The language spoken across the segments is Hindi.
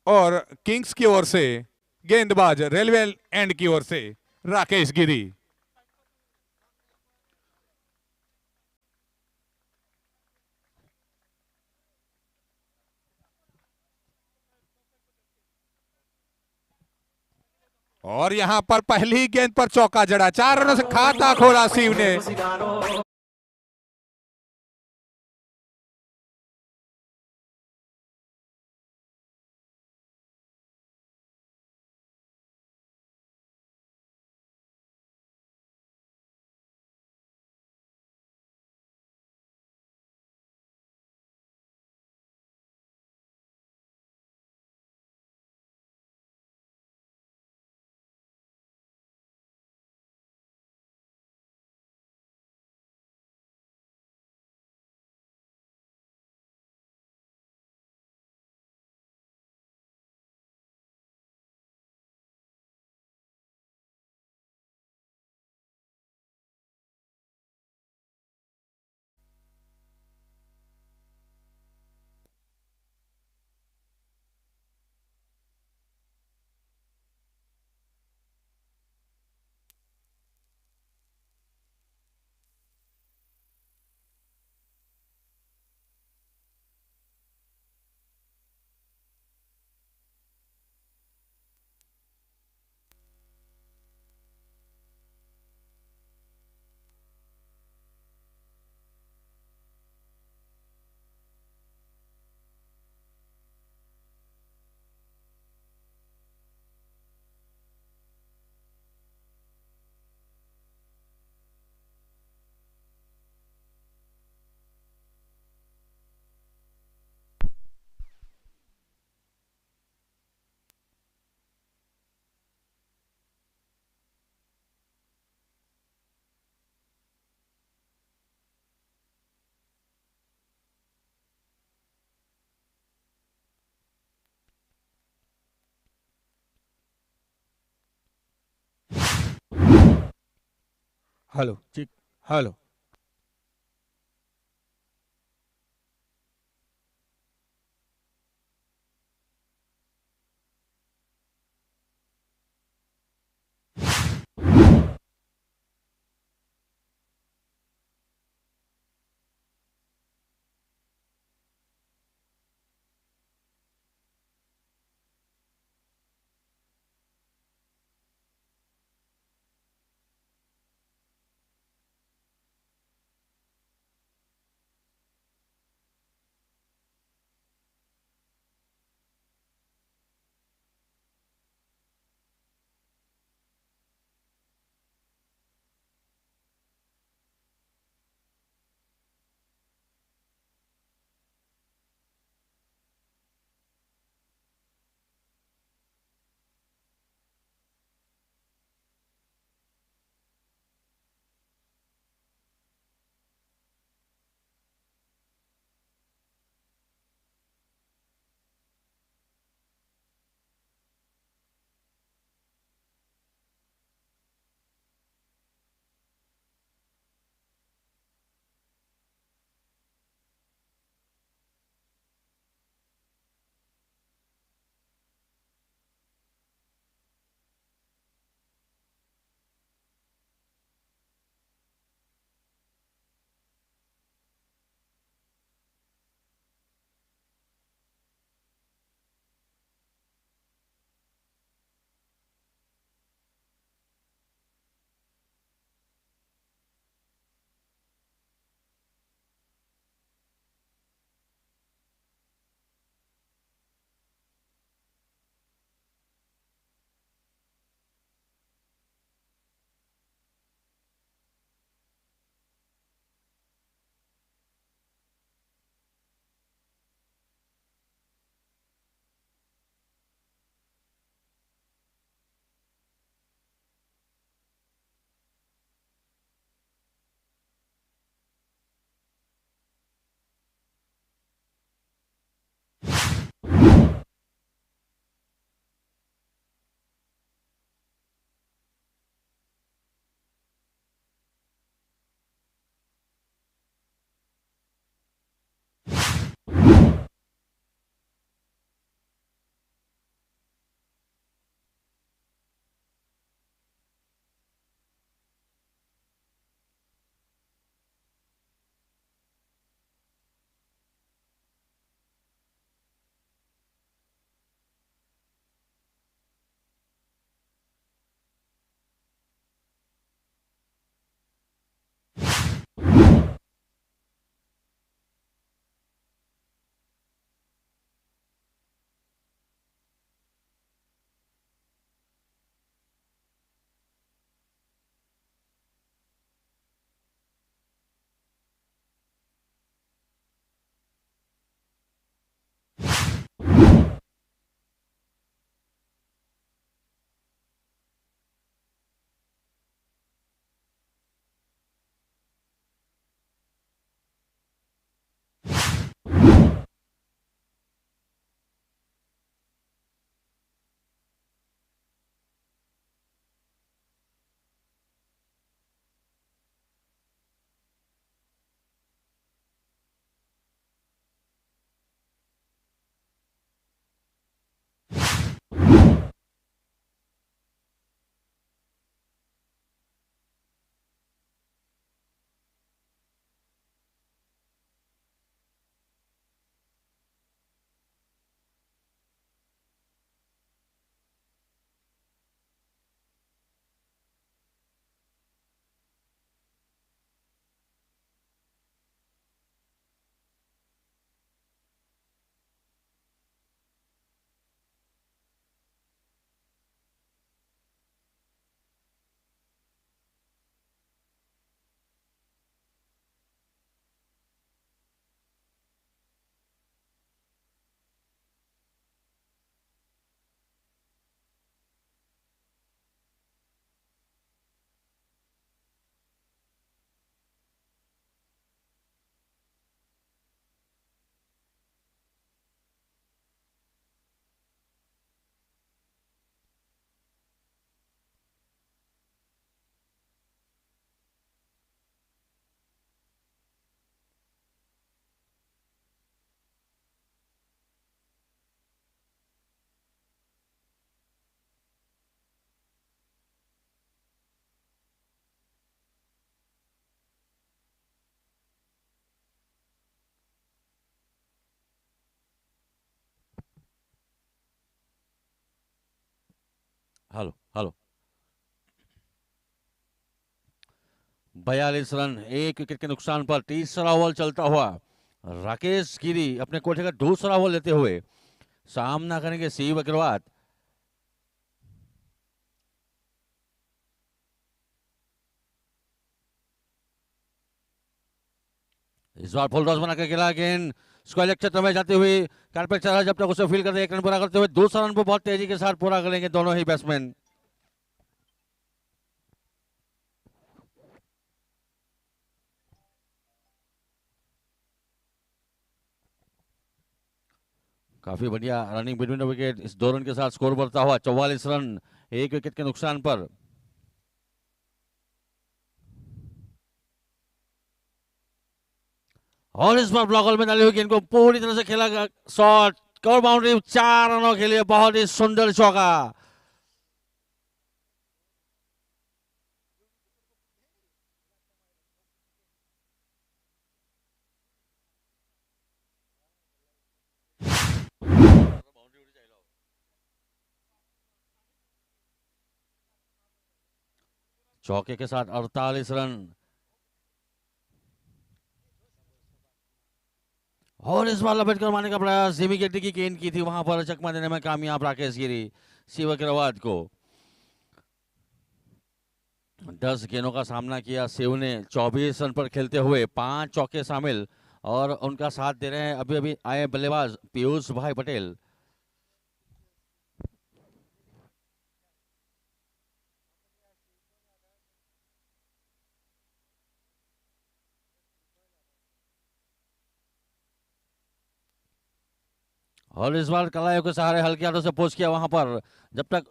और किंग्स की ओर से गेंदबाज रेलवे एंड की ओर से राकेश गिरी। और यहां पर पहली गेंद पर चौका जड़ा, 4 रनों से खाता खोला शिव ने। हेलो जी। Hello. Hello hello. 42 run, 1 wicket के नुकसान पर तीसरा ओवर चलता हुआ राकेश गिरी अपने कोठे का दूसरा ओवर लेते हुए सामना करेंगे शिव अग्रवाल। इस बार फुल टॉस बनाकर खेला, गेंद स्क्वायर क्षेत्र में जाते हुए कारपेट चला, जब तक उसे फील करते 1 रन पूरा करते हुए दूसरा रन को बहुत तेजी के साथ पूरा करेंगे दोनों ही बैट्समैन। काफी बढ़िया रनिंग बिटवीन द विकेट, इस 2 रन के साथ स्कोर बढ़ता हुआ 44 रन, 1 विकेट के नुकसान पर। और इस बार ब्लॉक होल में डाली हुई गेंद को पूरी तरह से खेला गया शॉट, कवर बाउंड्री, 4 रनों के लिए बहुत ही सुंदर चौका। चौके के साथ 48 रन। और इस बार लपेट कर मारने का प्रयास, जिमी गेट्टी की गेंद की थी, वहां पर चकमा देने में कामयाब राकेश गिरी शिव अग्रवाल को। 10 गेंदों का सामना किया शिव ने 24 रन पर खेलते हुए, 5 चौके शामिल, और उनका साथ दे रहे हैं अभी अभी आए बल्लेबाज पीयूष भाई पटेल। और इस बार कलाइयों के सहारे हल्के हाथों से पोस्ट किया वहां पर, जब तक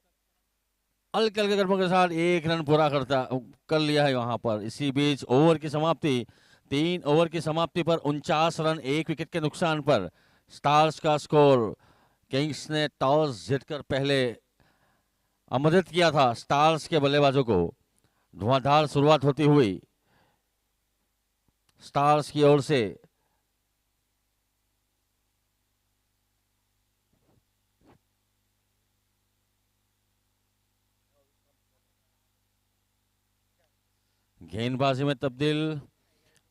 हल्के हल्के कदमों के साथ 1 रन पूरा कर लिया है वहां पर। इसी बीच ओवर की समाप्ति, 3 ओवर की समाप्ति पर 49 रन, 1 विकेट के नुकसान पर स्टार्स का स्कोर। किंग्स ने टॉस जीतकर पहले आमंत्रित किया था स्टार्स के बल्लेबाजों को। धुआंधार शुरुआत होती हुई स्टार्स की ओर से। गेंदबाजी में तब्दील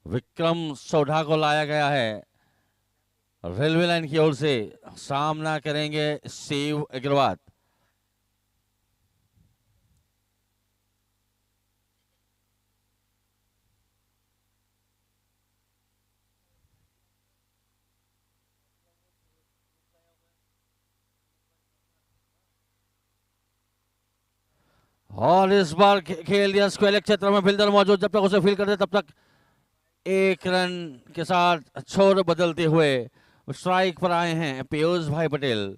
विक्रम सोढ़ा को लाया गया है रेलवे लाइन की ओर से। सामना करेंगे शिव अग्रवाल। और इस बार खेल दिया स्क्वायर क्षेत्र में, फील्डर मौजूद, जब तक उसे फील करते तब तक 1 रन के साथ छोर बदलते हुए स्ट्राइक पर आए हैं पीयूष भाई पटेल।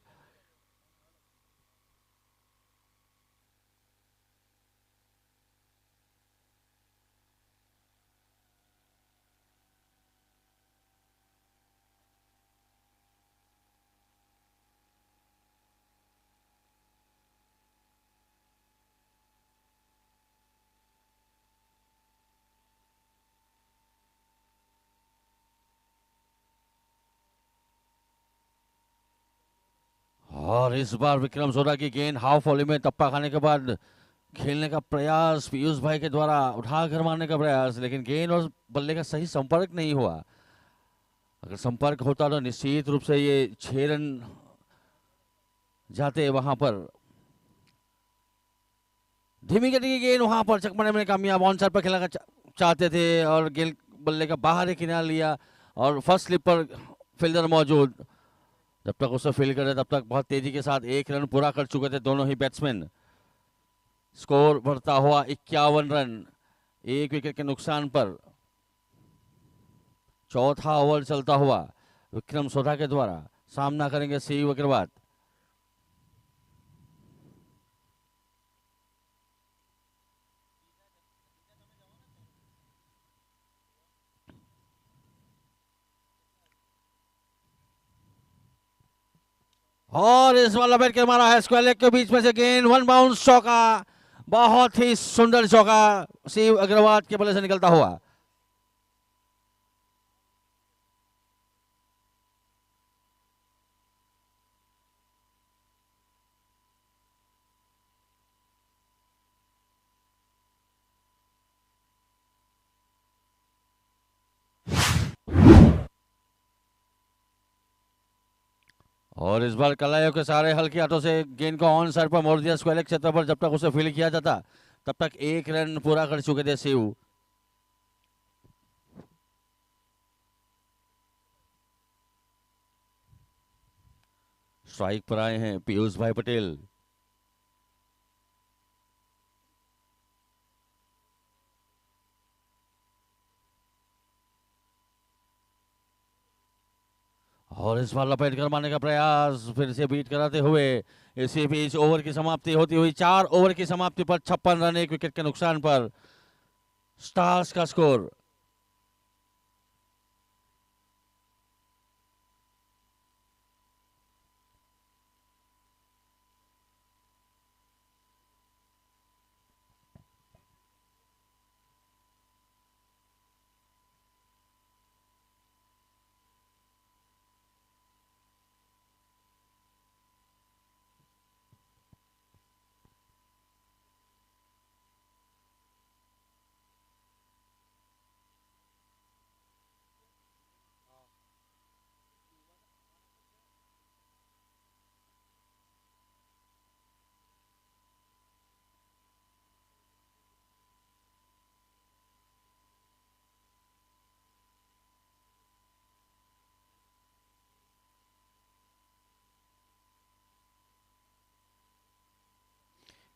और इस बार विक्रम सोढ़ा की गेंद हाफ वॉली में टप्पा खाने के बाद खेलने का प्रयास पीयूष भाई के द्वारा, उठा कर मारने का प्रयास, लेकिन गेंद और बल्ले का सही संपर्क नहीं हुआ। अगर संपर्क होता तो निश्चित रूप से ये 6 रन जाते वहां पर। धीमी गति की गेंद वहां पर चकमाने में कामयाब, ऑन साइड पर खेलना चाहते थे और गेंद बल्ले का बाहर ही किनारा लिया, और फर्स्ट स्लिप पर फील्डर मौजूद, जब तक उसे फील्ड करे तब तक बहुत तेजी के साथ 1 रन पूरा कर चुके थे दोनों ही बैट्समैन। स्कोर बढ़ता हुआ 51 रन, 1 विकेट के नुकसान पर। चौथा ओवर चलता हुआ विक्रम सोढ़ा के द्वारा सामना करेंगे शिव अग्रवाल। और इस बार लपेट के मारा है स्क्वायर लेग के बीच में से गेंद, 1 बाउंस चौका, बहुत ही सुंदर चौका शिव अग्रवाल के बल्ले से निकलता हुआ। और इस बार कलाइयों के सहारे हल्के हाथों से गेंद को ऑन साइड पर मोड़ दिया स्क्वायर लेग क्षेत्र पर। जब तक उसे फील्ड किया जाता तब तक 1 रन पूरा कर चुके थे शिव। स्ट्राइक पर आए हैं पीयूष भाई पटेल। और इस बार लपेट कर मारने का प्रयास फिर से बीट कराते हुए इसी बीच ओवर की समाप्ति होती हुई 4 ओवर की समाप्ति पर 56 रन 1 विकेट के नुकसान पर स्टार्स का स्कोर।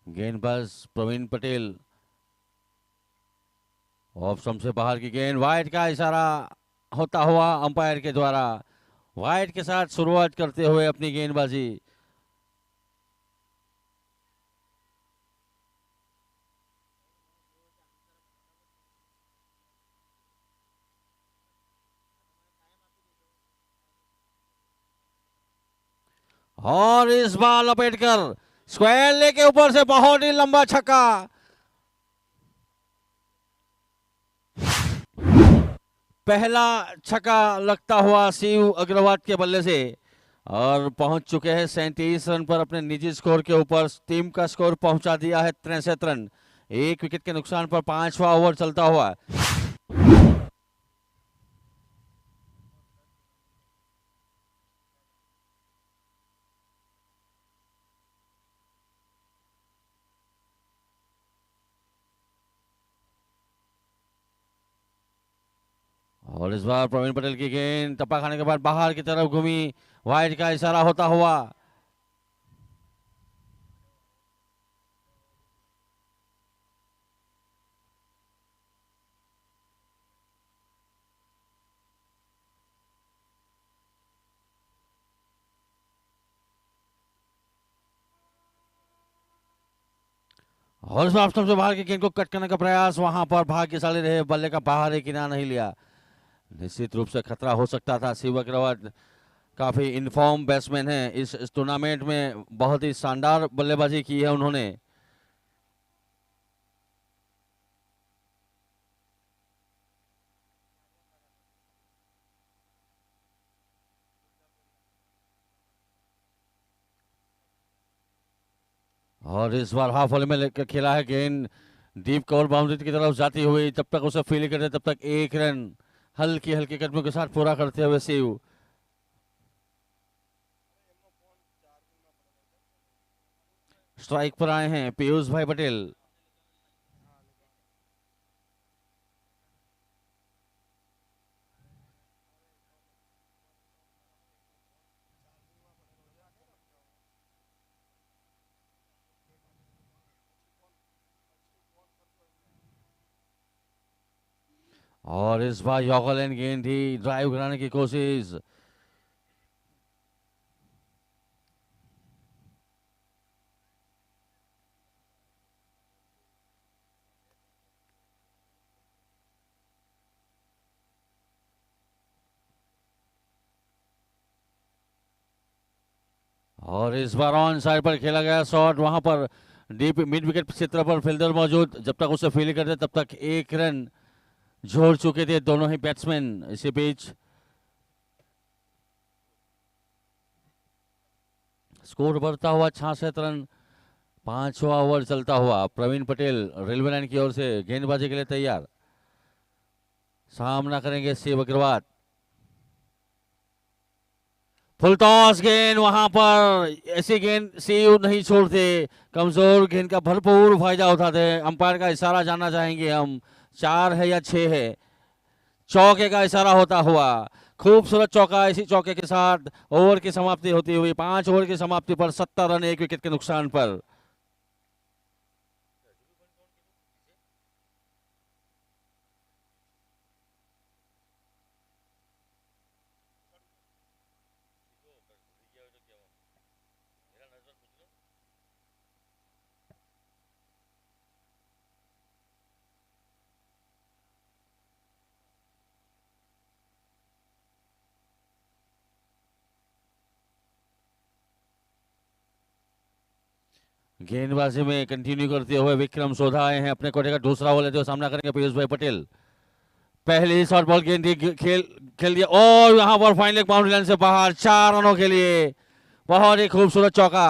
गेंदबाज प्रवीण पटेल ऑफ स्टंप से बाहर की गेंद, वाइड का इशारा होता हुआ अंपायर के द्वारा। वाइड के साथ शुरुआत करते हुए अपनी गेंदबाजी। और इस बार लपेटकर स्क्वायर लेके ऊपर से बहुत ही लंबा छक्का। पहला छक्का लगता हुआ शिव अग्रवाल के बल्ले से और पहुंच चुके हैं 37 रन पर अपने निजी स्कोर के ऊपर। टीम का स्कोर पहुंचा दिया है 63 रन 1 विकेट के नुकसान पर। 5वां ओवर चलता हुआ। और इस बार प्रवीण पटेल की गेंद टप्पा खाने के बाद बाहर की तरफ घूमी, वाइड का इशारा होता हुआ। और इस बार सबसे बाहर की गेंद को कट करने का प्रयास, वहां पर भाग्यशाली रहे, बल्ले का बाहर एक किनारा नहीं लिया। निश्चित रूप से खतरा हो सकता था। शिव अग्रवाल काफी इनफॉर्म बैट्समैन है, इस टूर्नामेंट में बहुत ही शानदार बल्लेबाजी की है उन्होंने। और इस बार हाफ वॉली में लेकर खेला है गेंद, डीप कवर बाउंड्री की तरफ जाती हुई। जब तक उसे फील्ड करते तब तक 1 रन हल्की हल्की कदमों के साथ पूरा करते हुए शिव। स्ट्राइक पर आए हैं पीयूष भाई पटेल। और इस बार यॉर्कर गेंद ही ड्राइव कराने की कोशिश। और इस बार ऑन साइड पर खेला गया शॉट, वहां पर डीप मिड विकेट क्षेत्र पर फील्डर मौजूद। जब तक उसे फील्ड करते तब तक 1 रन जोड़ चुके थे दोनों ही बैट्समैन। इसी बीच स्कोर बढ़ता हुआ 66 रन। 5वां ओवर चलता हुआ। प्रवीण पटेल रेलवे लाइन की ओर से गेंदबाजी के लिए तैयार। सामना करेंगे शिव अग्रवाल। फुल टॉस गेंद वहां पर, ऐसी गेंद सीयू नहीं छोड़ते, कमजोर गेंद का भरपूर फायदा उठाते हैं। अंपायर का इशारा जानना चाहेंगे हम, 4 है या 6 है। चौके का इशारा होता हुआ खूबसूरत चौका। इसी चौके के साथ ओवर की समाप्ति होती हुई 5 ओवर की समाप्ति पर 70 रन 1 विकेट के नुकसान पर। गेंदबाजी में कंटिन्यू करते हुए विक्रम सोधा आए हैं अपने कोटे का दूसरा ओवर लेते हुए, सामना करेंगे पीयूष भाई पटेल। पहली शॉर्ट बॉल गेंद खेल खेल दिया और यहां पर फाइनल बाउंड्री लाइन से बाहर 4 रनों के लिए। बहुत ही खूबसूरत चौका।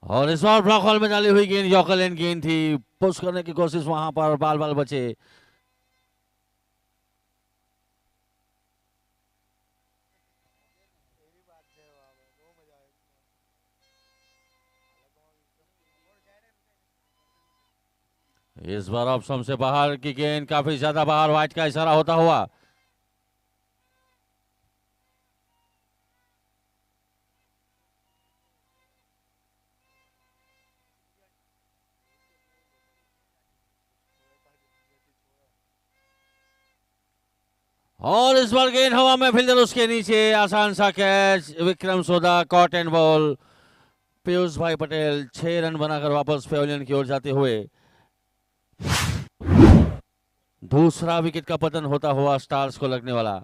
और इस बार ब्लॉक हॉल में डाली हुई गेंद यॉर्कर गेंद थी, पुश करने की कोशिश वहां पर बाल बाल बचे। इस बार ऑप्शन से बाहर की गेंद काफी ज्यादा बाहर, वाइट का इशारा होता हुआ। और इस बार गेंद हवा में, फील्डर उसके नीचे, आसान सा catch, Vikram Sodha caught and ball. Piyush भाई पटेल 6 रन बनाकर वापस पेविलियन की ओर जाते हुए। दूसरा विकेट का पतन होता हुआ स्टार्स को लगने वाला।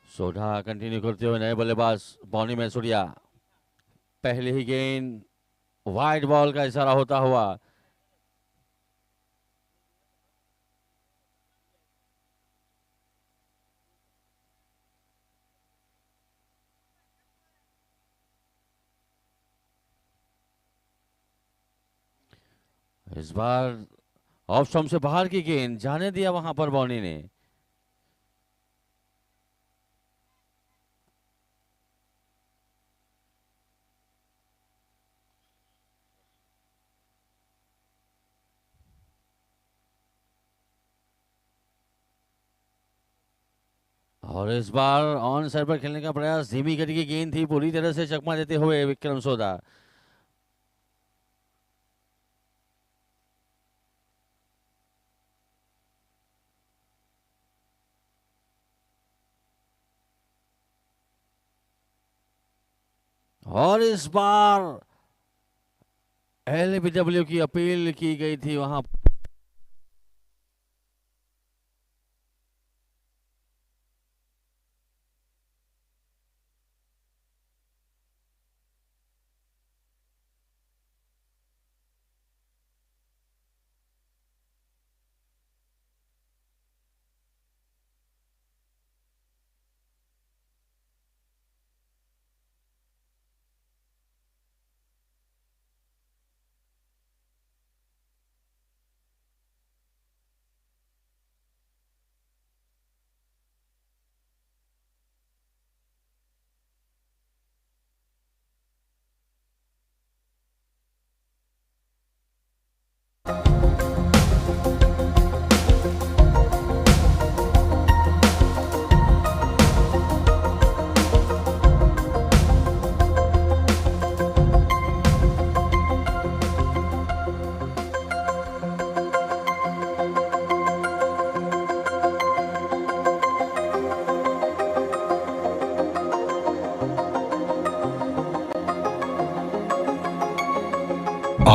सोधा कंटिन्यू करते हुए नए बल्लेबाज बॉनी में सूर्या। पहले ही गेंद वाइड बॉल का इशारा होता हुआ। इस बार ऑफ स्टंप से बाहर की गेंद जाने दिया वहां पर बॉनी ने। और इस बार ऑन साइड पर खेलने का प्रयास, धीमी गति की गेंद थी, पूरी तरह से चकमा देते हुए विक्रम सोधा। और इस बार एलबीडब्ल्यू की अपील की गई थी वहां।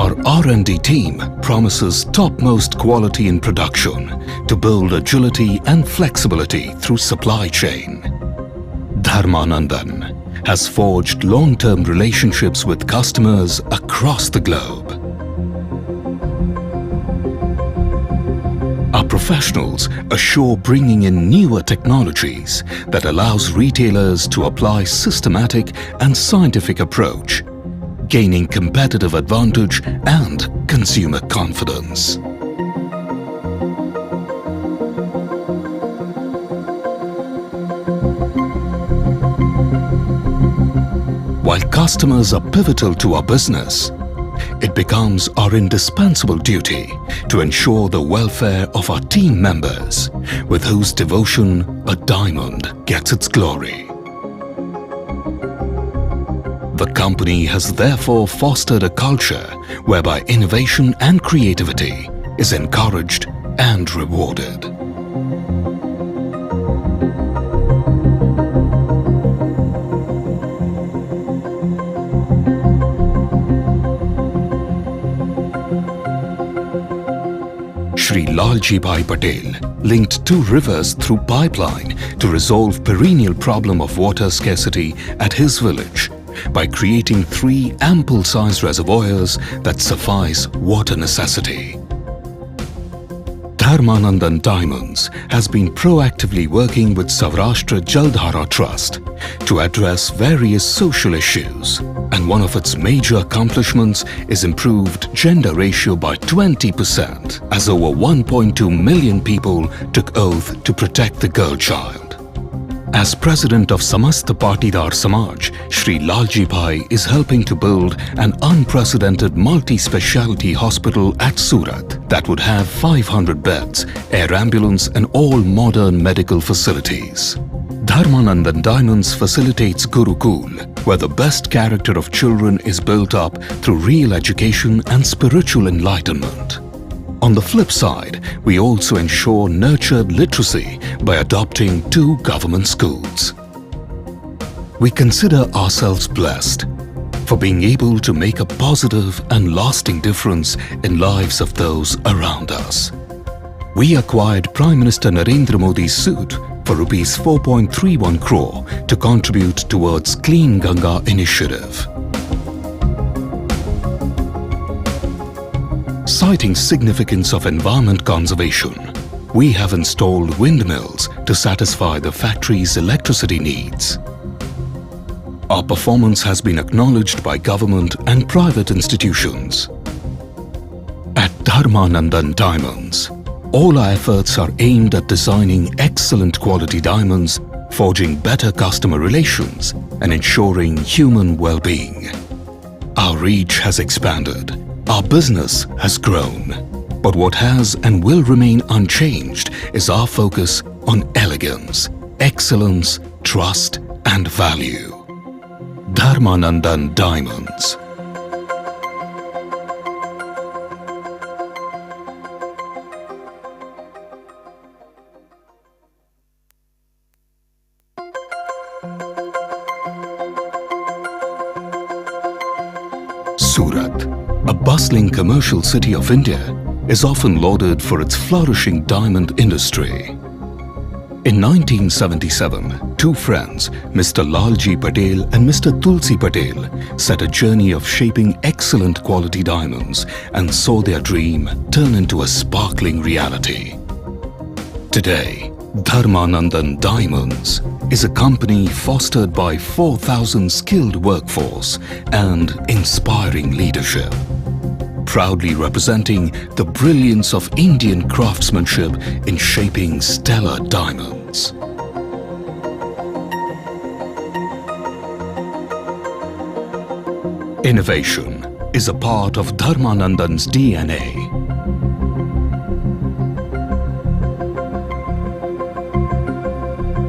Our R&D team promises topmost quality in production to build agility and flexibility through supply chain. Dharmanandan has forged long-term relationships with customers across the globe. Our professionals assure bringing in newer technologies that allows retailers to apply systematic and scientific approach, gaining competitive advantage and consumer confidence. While customers are pivotal to our business, it becomes our indispensable duty to ensure the welfare of our team members, with whose devotion a diamond gets its glory. The company has therefore fostered a culture whereby innovation and creativity is encouraged and rewarded. Shri Lalji Bhai Patel linked two rivers through pipeline to resolve perennial problem of water scarcity at his village by creating 3 ample-sized reservoirs that suffice water necessity. Dharmanandan Diamonds has been proactively working with Saurashtra Jaldhara Trust to address various social issues, and one of its major accomplishments is improved gender ratio by 20%, as over 1.2 million people took oath to protect the girl child. As president of Samasta Patidar Samaj, Shri Lalji Bhai is helping to build an unprecedented multi-speciality hospital at Surat that would have 500 beds, air ambulance and all modern medical facilities. Dharmanandan Diamonds facilitates Gurukul, where the best character of children is built up through real education and spiritual enlightenment. On the flip side, we also ensure nurtured literacy by adopting 2 government schools. We consider ourselves blessed for being able to make a positive and lasting difference in lives of those around us. We acquired Prime Minister Narendra Modi's suit for Rs 4.31 crore to contribute towards Clean Ganga initiative. Citing significance of environment conservation, we have installed windmills to satisfy the factory's electricity needs. Our performance has been acknowledged by government and private institutions. At Dharmanandan Diamonds, all our efforts are aimed at designing excellent quality diamonds, forging better customer relations, and ensuring human well-being. Our reach has expanded. Our business has grown, but what has and will remain unchanged is our focus on elegance, excellence, trust and value. Dharmanandan Diamonds. Surat, a bustling commercial city of India, is often lauded for its flourishing diamond industry. In 1977, 2 friends, Mr. Lalji Patel and Mr. Tulsi Patel, set a journey of shaping excellent quality diamonds and saw their dream turn into a sparkling reality. Today, Dharmanandan Diamonds is a company fostered by 4,000 skilled workforce and inspiring leadership, proudly representing the brilliance of Indian craftsmanship in shaping stellar diamonds. Innovation is a part of Dharmanandan's DNA.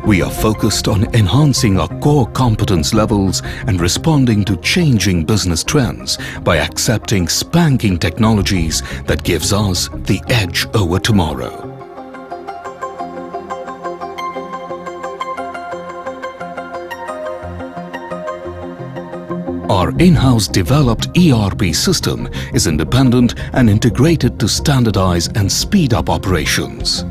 We are focused on enhancing our core competence levels and responding to changing business trends by accepting spanking technologies that gives us the edge over tomorrow. Our in-house developed ERP system is independent and integrated to standardize and speed up operations.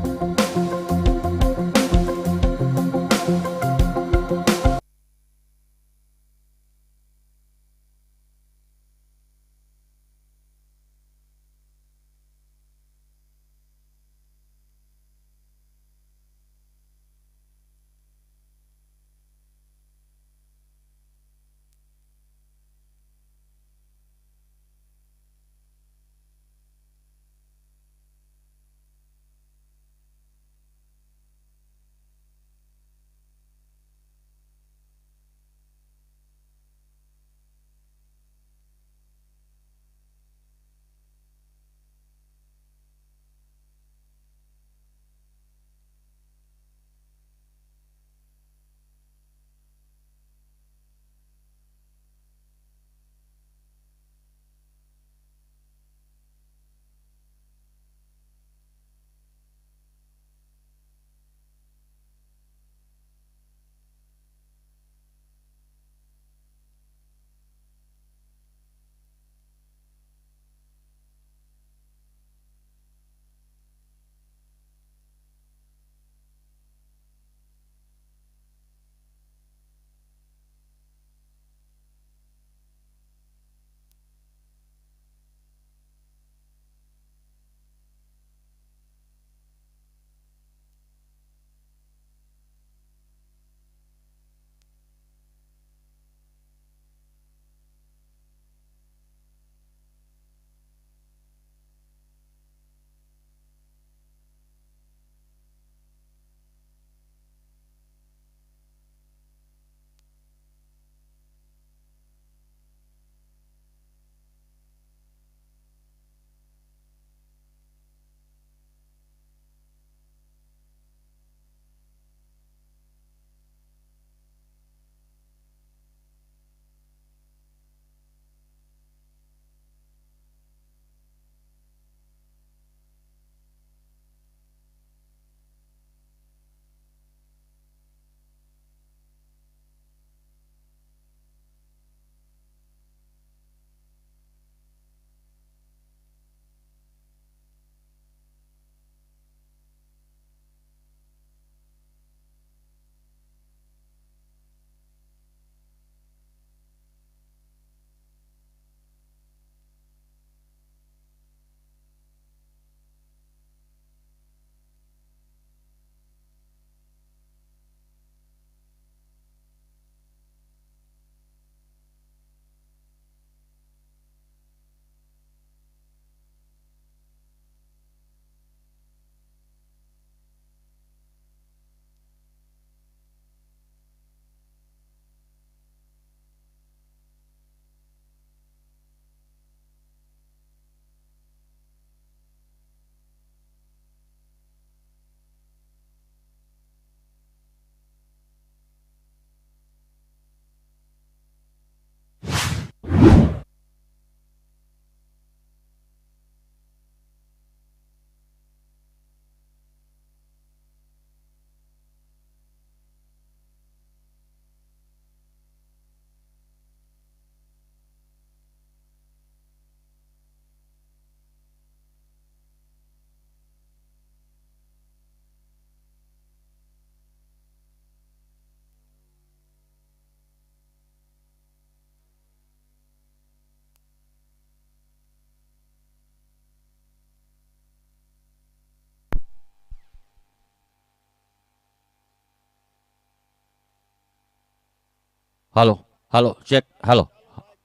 Hello hello check hello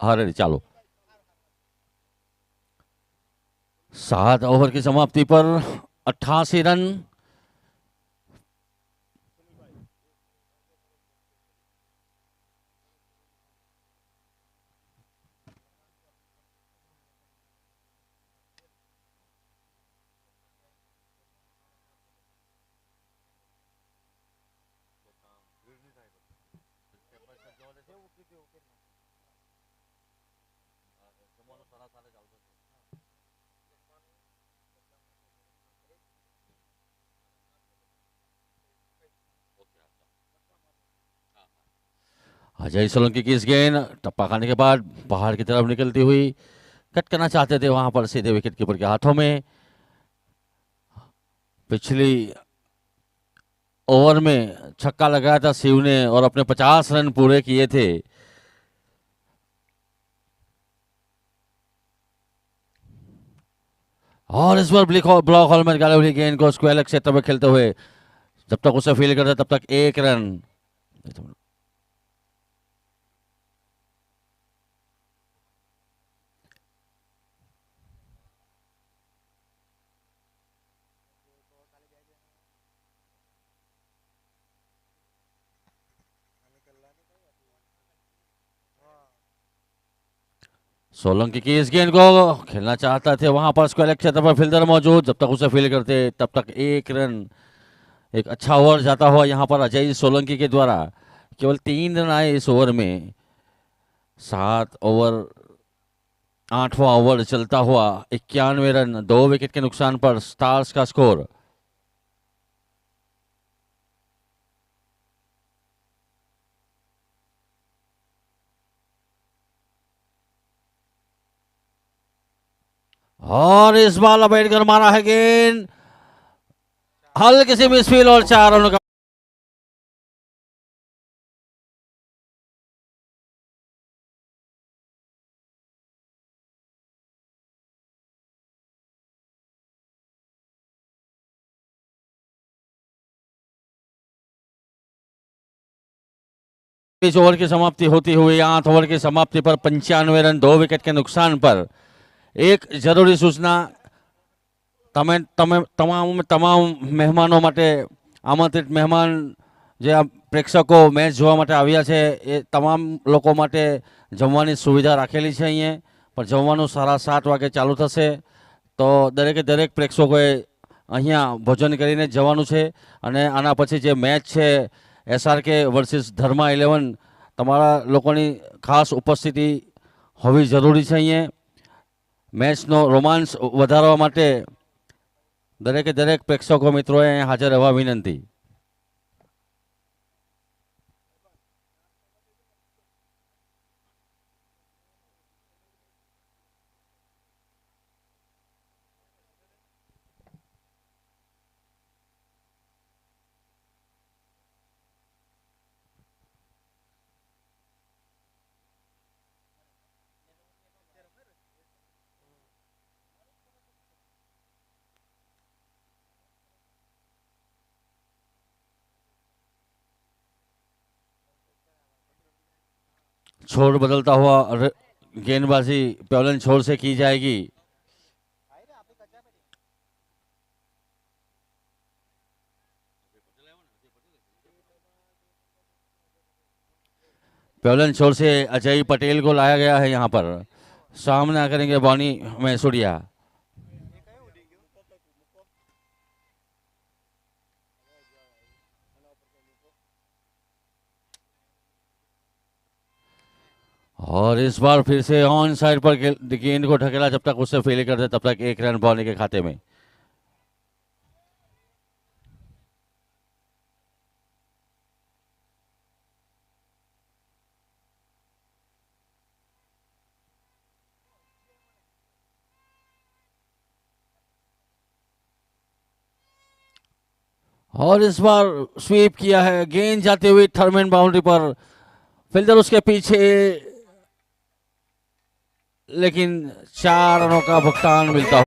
हाँ रेडी चालू 7 ओवर की समाप्ति पर 88 रन अजय सोलंकी की इस गेंद टप्पा खाने के बाद बाहर की तरफ निकलती हुई, कट करना चाहते थे वहां पर सीधे विकेट कीपर के हाथों में। पिछली ओवर में छक्का लगाया था शिव ने और अपने 50 रन पूरे किए थे। और इस बार ब्लॉक हॉल में निकाले हुई गेंद को स्क्वायर लेग क्षेत्र में खेलते हुए जब तक उसे फील करते तब तक 1 रन। सोलंकी की इस गेंद को खेलना चाहता थे वहां पर स्क्वायर लेग क्षेत्र पर फील्डर मौजूद, जब तक उसे फील करते तब तक 1 रन। एक अच्छा ओवर जाता हुआ यहां पर अजय सोलंकी के द्वारा। केवल 3 रन आए इस ओवर में। 7 ओवर 8वां ओवर चलता हुआ 91 रन, 2 विकेट के नुकसान पर स्टार्स का स्कोर। और इस बार लपेट कर मारा है गेंद, हल्की सी मिसफील और 4 रनों का। इस ओवर की समाप्ति होती हुई 8 ओवर की समाप्ति पर 95 रन, 2 विकेट के नुकसान पर। एक જરૂરી સૂચના તમે તમે તમામ મહેમાનો માટે, આમંત્રિત મહેમાન જે આ પ્રેક્ષકો મેચ જોવા માટે આવ્યા છે એ તમામ લોકો માટે જમવાની સુવિધા રાખેલી છે અહીંયા, પણ જમવાનું 7:30 વાગે ચાલુ થશે, તો દરેકે દરેક પ્રેક્ષકોએ અહીંયા ભોજન કરીને જ જવાનું છે. અને આના પછી જે મેચ છે SRK વર્સિસ ધર્મા 11, તમારા લોકોની ખાસ ઉપસ્થિતિ હોવી જરૂરી છે. અહીંયા મેચનો રોમાંચ વધારવા માટે દરેકે દરેક પ્રેક્ષકો મિત્રોએ અહીંયા હાજર રહેવા વિનંતી. छोर बदलता हुआ गेंदबाजी पेवलन छोर से की जाएगी. पेवलन छोर से अजय पटेल को लाया गया है. यहाँ पर सामना करेंगे बॉनी मैसूरिया. और इस बार फिर से ऑन साइड पर गेंद को ढकेला, जब तक उससे फील करते तब तक 1 रन बॉनी के खाते में. और इस बार स्वीप किया है, गेंद जाते हुए थर्ड बाउंड्री पर, फील्डर उसके पीछे, लेकिन 4 रनों का भुगतान मिलता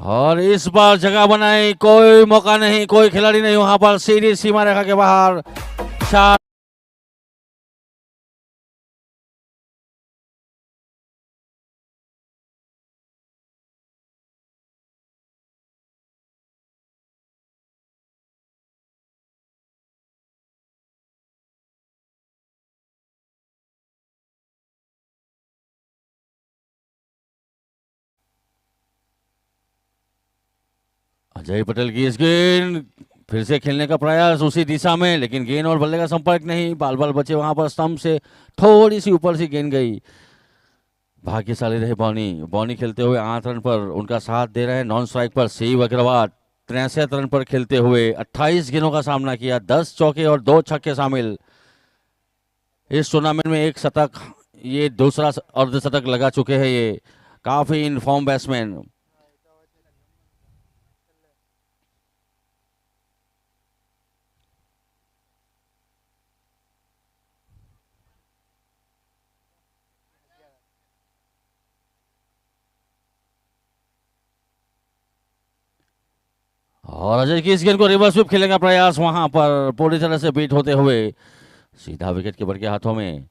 और इस बार जगह बनाई, कोई मौका नहीं, कोई खिलाड़ी नहीं वहां पर, सीधी सीमा रेखा के बाहर शॉट। अजय पटेल की इस गेंद, फिर से खेलने का प्रयास उसी दिशा में, लेकिन गेंद और बल्ले का संपर्क नहीं, बाल बाल बचे वहां पर, स्टंप से थोड़ी सी ऊपर से गेंद गई। भाग्यशाली रहे बॉनी, बॉनी खेलते हुए 8 रन पर उनका साथ दे रहे हैं। नॉन स्ट्राइक पर शिव अग्रवाल 63 रन पर खेलते हुए 28 गेंदों का सामना किया, 10 चौके और 2 छक्के शामिल। इस टूर्नामेंट में एक शतक, ये दूसरा अर्धशतक लगा चुके हैं, ये काफी इनफॉर्म बैट्समैन। और अजय की इस गेंद को रिवर्स स्वीप खेलने का प्रयास वहां पर पूरी तरह से बीट होते हुए सीधा विकेट कीपर के हाथों में,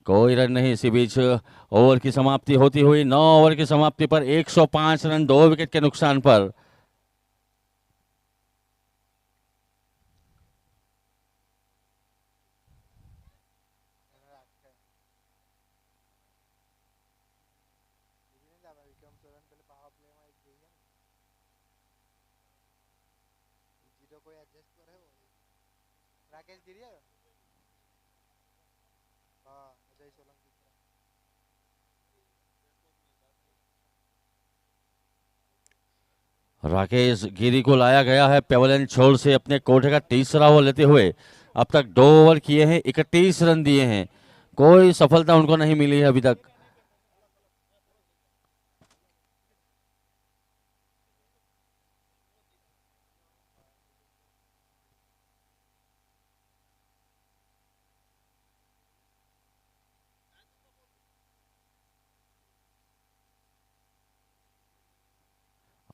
कोई रन नहीं। इसी बीच ओवर की समाप्ति होती हुई 9 ओवर की समाप्ति पर 105 रन 2 विकेट के नुकसान पर। राकेश गिरी को लाया गया है पेवलियन छोर से अपने कोठे का तीसरा ओवर लेते हुए। अब तक 2 ओवर किए हैं, 31 रन दिए हैं, कोई सफलता उनको नहीं मिली है अभी तक।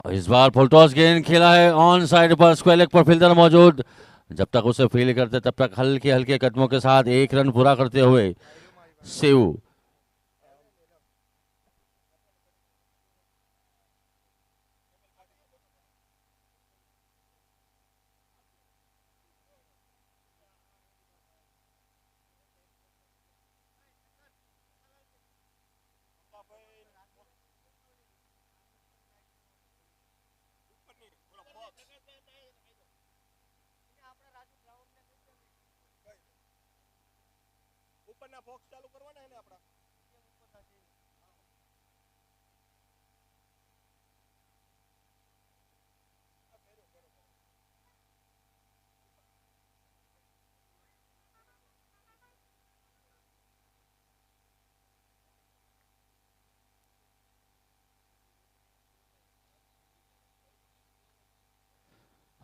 इस बार फुलटॉस गेंद खेला है ऑन साइड पर, स्क्वायर लेग पर फील्डर मौजूद, जब तक उसे फील करते तब तक हल्के हल्के कदमों के साथ 1 रन पूरा करते हुए शिव।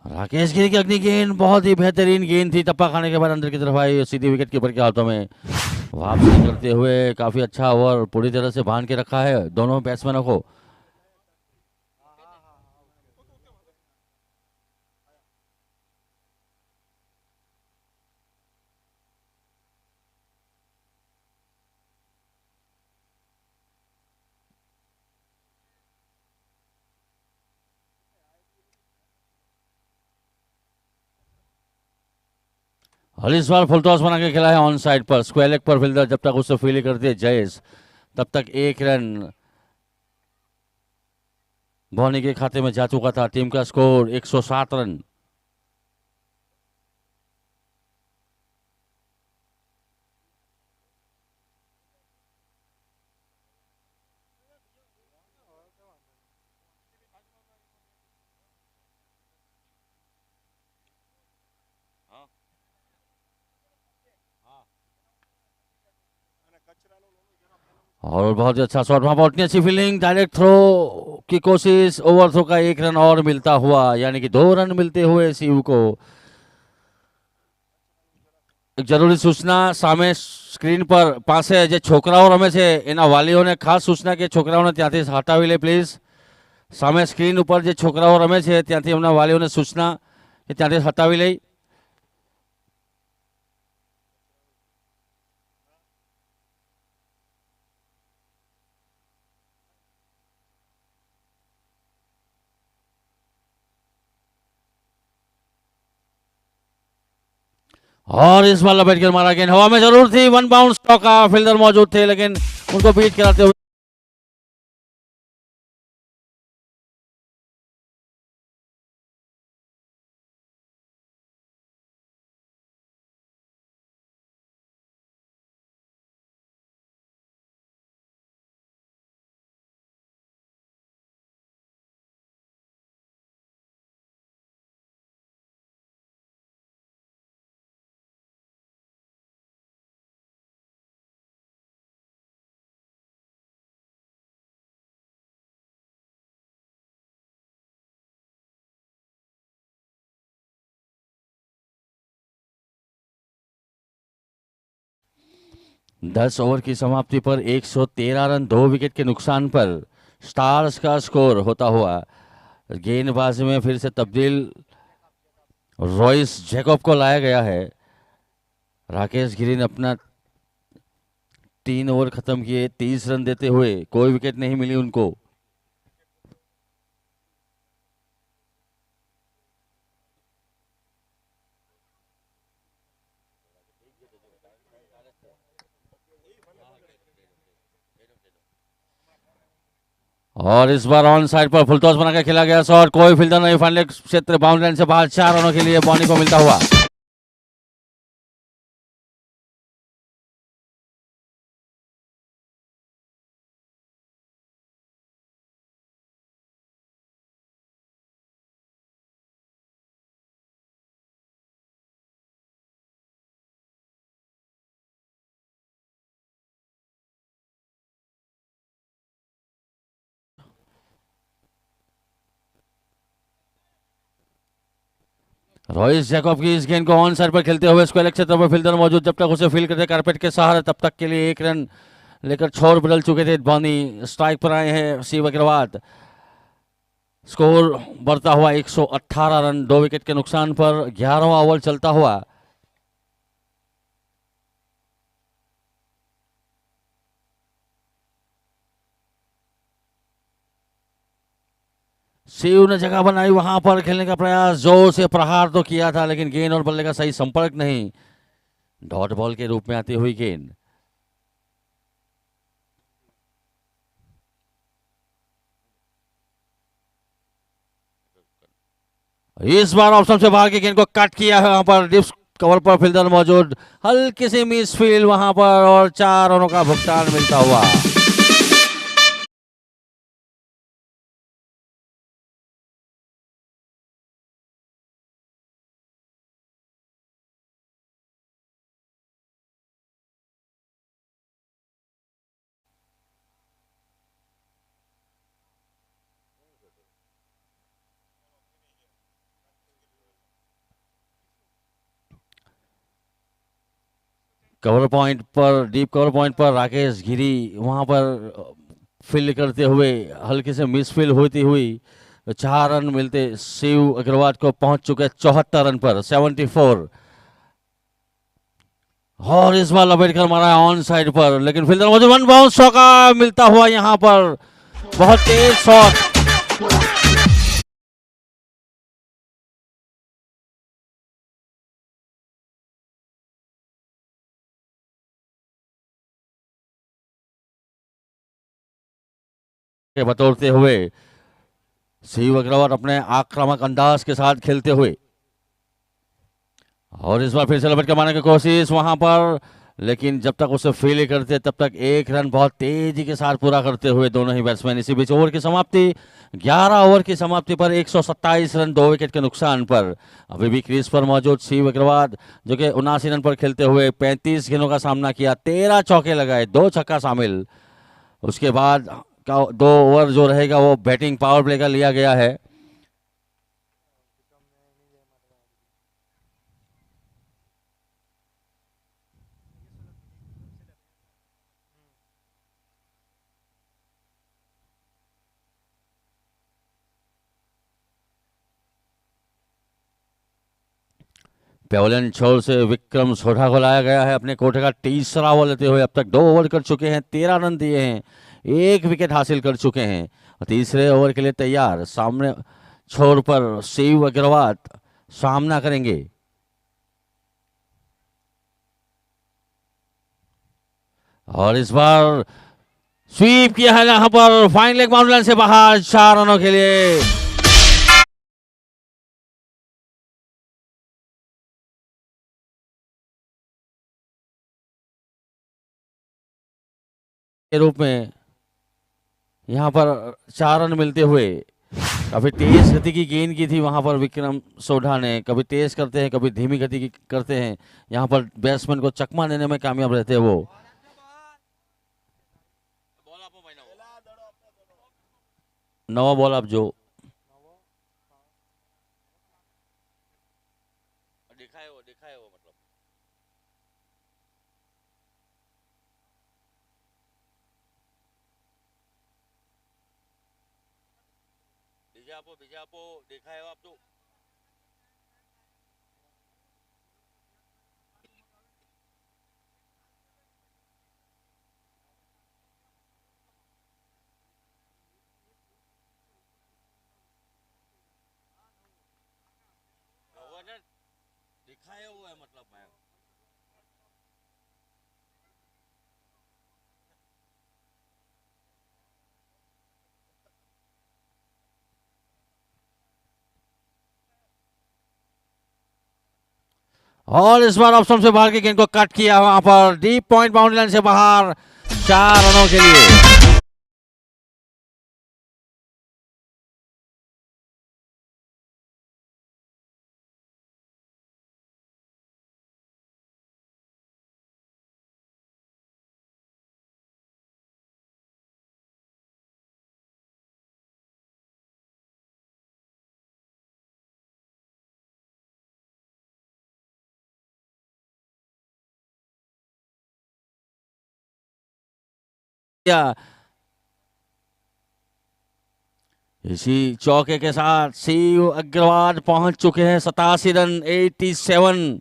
राकेश गिरी की अग्नि गेंद बहुत ही बेहतरीन गेंद थी, टप्पा खाने के बाद अंदर की तरफ आई, सीधी विकेट कीपर के हाथों में वापसी करते हुए काफी अच्छा ओवर पूरी तरह से बांध के रखा है दोनों बैट्समैनों को। और इस बार फुल टॉस बना के खेला है ऑन साइड पर, स्क्वायर लेग पर फील्डर जब तक उससे फील्ड करती है जयेश तब तक 1 रन बॉनी के खाते में जा चुका था। टीम का स्कोर 107 रन। और बहुत ही अच्छा शॉट वहां पर, उतनी अच्छी फील्डिंग, डायरेक्ट थ्रो की कोशिश, ओवर थ्रो का 1 रन और मिलता हुआ, यानी कि 2 रन मिलते हुए शिव को। एक जरूरी सूचना सामे स्क्रीन पर पासे जे छोकराओ रमे छे एना वालीओने खास सूचना के छोकराओने त्याथी हटावी ले प्लीज। સામે સ્ક્રીન ઉપર જે છોકરાઓ રમે છે ત્યાંથી એમના વાલીઓને સૂચના કે ત્યાંથી હટાવી લઈ. और इस बार लपेट कर मारा गेंद हवा में जरूर थी. वन बाउंस का फील्डर मौजूद थे लेकिन उनको बीट कराते हुए दस ओवर की समाप्ति पर 113 रन 2 विकेट के नुकसान पर स्टार्स का स्कोर होता हुआ गेंदबाजी में फिर से तब्दील रॉयस जैकब को लाया गया है. राकेश गिरी ने अपना 3 ओवर खत्म किए 30 रन देते हुए. कोई विकेट नहीं मिली उनको. और इस बार ऑन साइड पर फुल टॉस बना के खेला गया शॉट. कोई फील्डर नहीं. फाइनल क्षेत्र बाउंड्री लाइन से बाहर 4 रनों के लिए बॉनी को मिलता हुआ. रॉयस जैकब की इस गेंद को ऑन साइड पर खेलते हुए स्क्वायर क्षेत्र पर फील्डर मौजूद. जब तक उसे फील करते कारपेट के सहारे तब तक के लिए 1 रन लेकर छोर बदल चुके थे. बॉनी स्ट्राइक पर आए हैं शिव अग्रवाल. स्कोर बढ़ता हुआ 118 रन 2 विकेट के नुकसान पर 11वां ओवर चलता हुआ. शिव ने जगह बनाई वहां पर खेलने का प्रयास. जोर से प्रहार तो किया था लेकिन गेंद और बल्ले का सही संपर्क नहीं. डॉट बॉल के रूप में आती हुई गेंद. इस बार ऑप्शन से बाहर की गेंद को कट किया है. वहां पर डिप्स कवर पर फील्डर मौजूद. हल्की सी मिस फील्ड वहां पर और 4 रनों का भुगतान मिलता हुआ. कवर पॉइंट पर डीप कवर पॉइंट पर राकेश गिरी वहां पर फील्ड करते हुए हल्के से मिस फील्ड होती हुई 4 रन मिलते शिव अग्रवाल को पहुंच चुके 74 रन पर 74. और इस बार लपेट कर मारा ऑन साइड पर लेकिन फील्डर मौजूद. वन बाउंस चौका मिलता हुआ यहां पर. बहुत तेज शॉट. बतौरते हुए शिव अग्रवाल अपने आक्रामक अंदाज के साथ खेलते हुए. और इस बार फिर से लपेट कर मारने की कोशिश वहां पर लेकिन जब तक उसे फील करते तब तक 1 रन बहुत तेजी के साथ पूरा करते हुए दोनों ही बैट्समैन. इसी बीच ओवर की समाप्ति 11 ओवर की समाप्ति पर 127 रन 2 विकेट के नुकसान पर अभी भी क्रीज पर मौजूद शिव अग्रवाल जो कि 79 रन पर खेलते हुए 35 गेंदों का सामना किया. 13 चौके लगाए 2 छक्का शामिल. उसके बाद का 2 ओवर जो रहेगा वो बैटिंग पावर प्ले का लिया गया है. पेवलियन छोर से विक्रम सोढ़ा को लाया गया है अपने कोटे का तीसरा ओवर लेते हुए। अब तक 2 ओवर कर चुके हैं, 13 रन दिए हैं, 1 विकेट हासिल कर चुके हैं और तीसरे ओवर के लिए तैयार। सामने छोर पर शिव अग्रवाल सामना करेंगे। और इस बार स्वीप किया है यहां पर, फाइन लेग बाउंड्री लाइन से बाहर, 4 रनों के लिए। के रूप में यहां पर 4 रन मिलते हुए काफी तेज गति की गेंद की थी वहां पर विक्रम सोढ़ा ने। कभी तेज करते हैं, कभी धीमी गति की करते हैं, यहां पर बैट्समैन को चकमा देने में कामयाब रहते हैं वो। नवा बॉल अब जो दिखाए वो मतलब बीजापो दिखाए आप तो। दिखाया हुआ है मतलब मैं और इस बार ऑप्शन से बाहर की गेंद को कट किया वहां पर डीप पॉइंट बाउंड्री लाइन से बाहर, 4 रनों के लिए। इसी चौके के साथ शिव अग्रवाल पहुंच चुके हैं 87 रन 87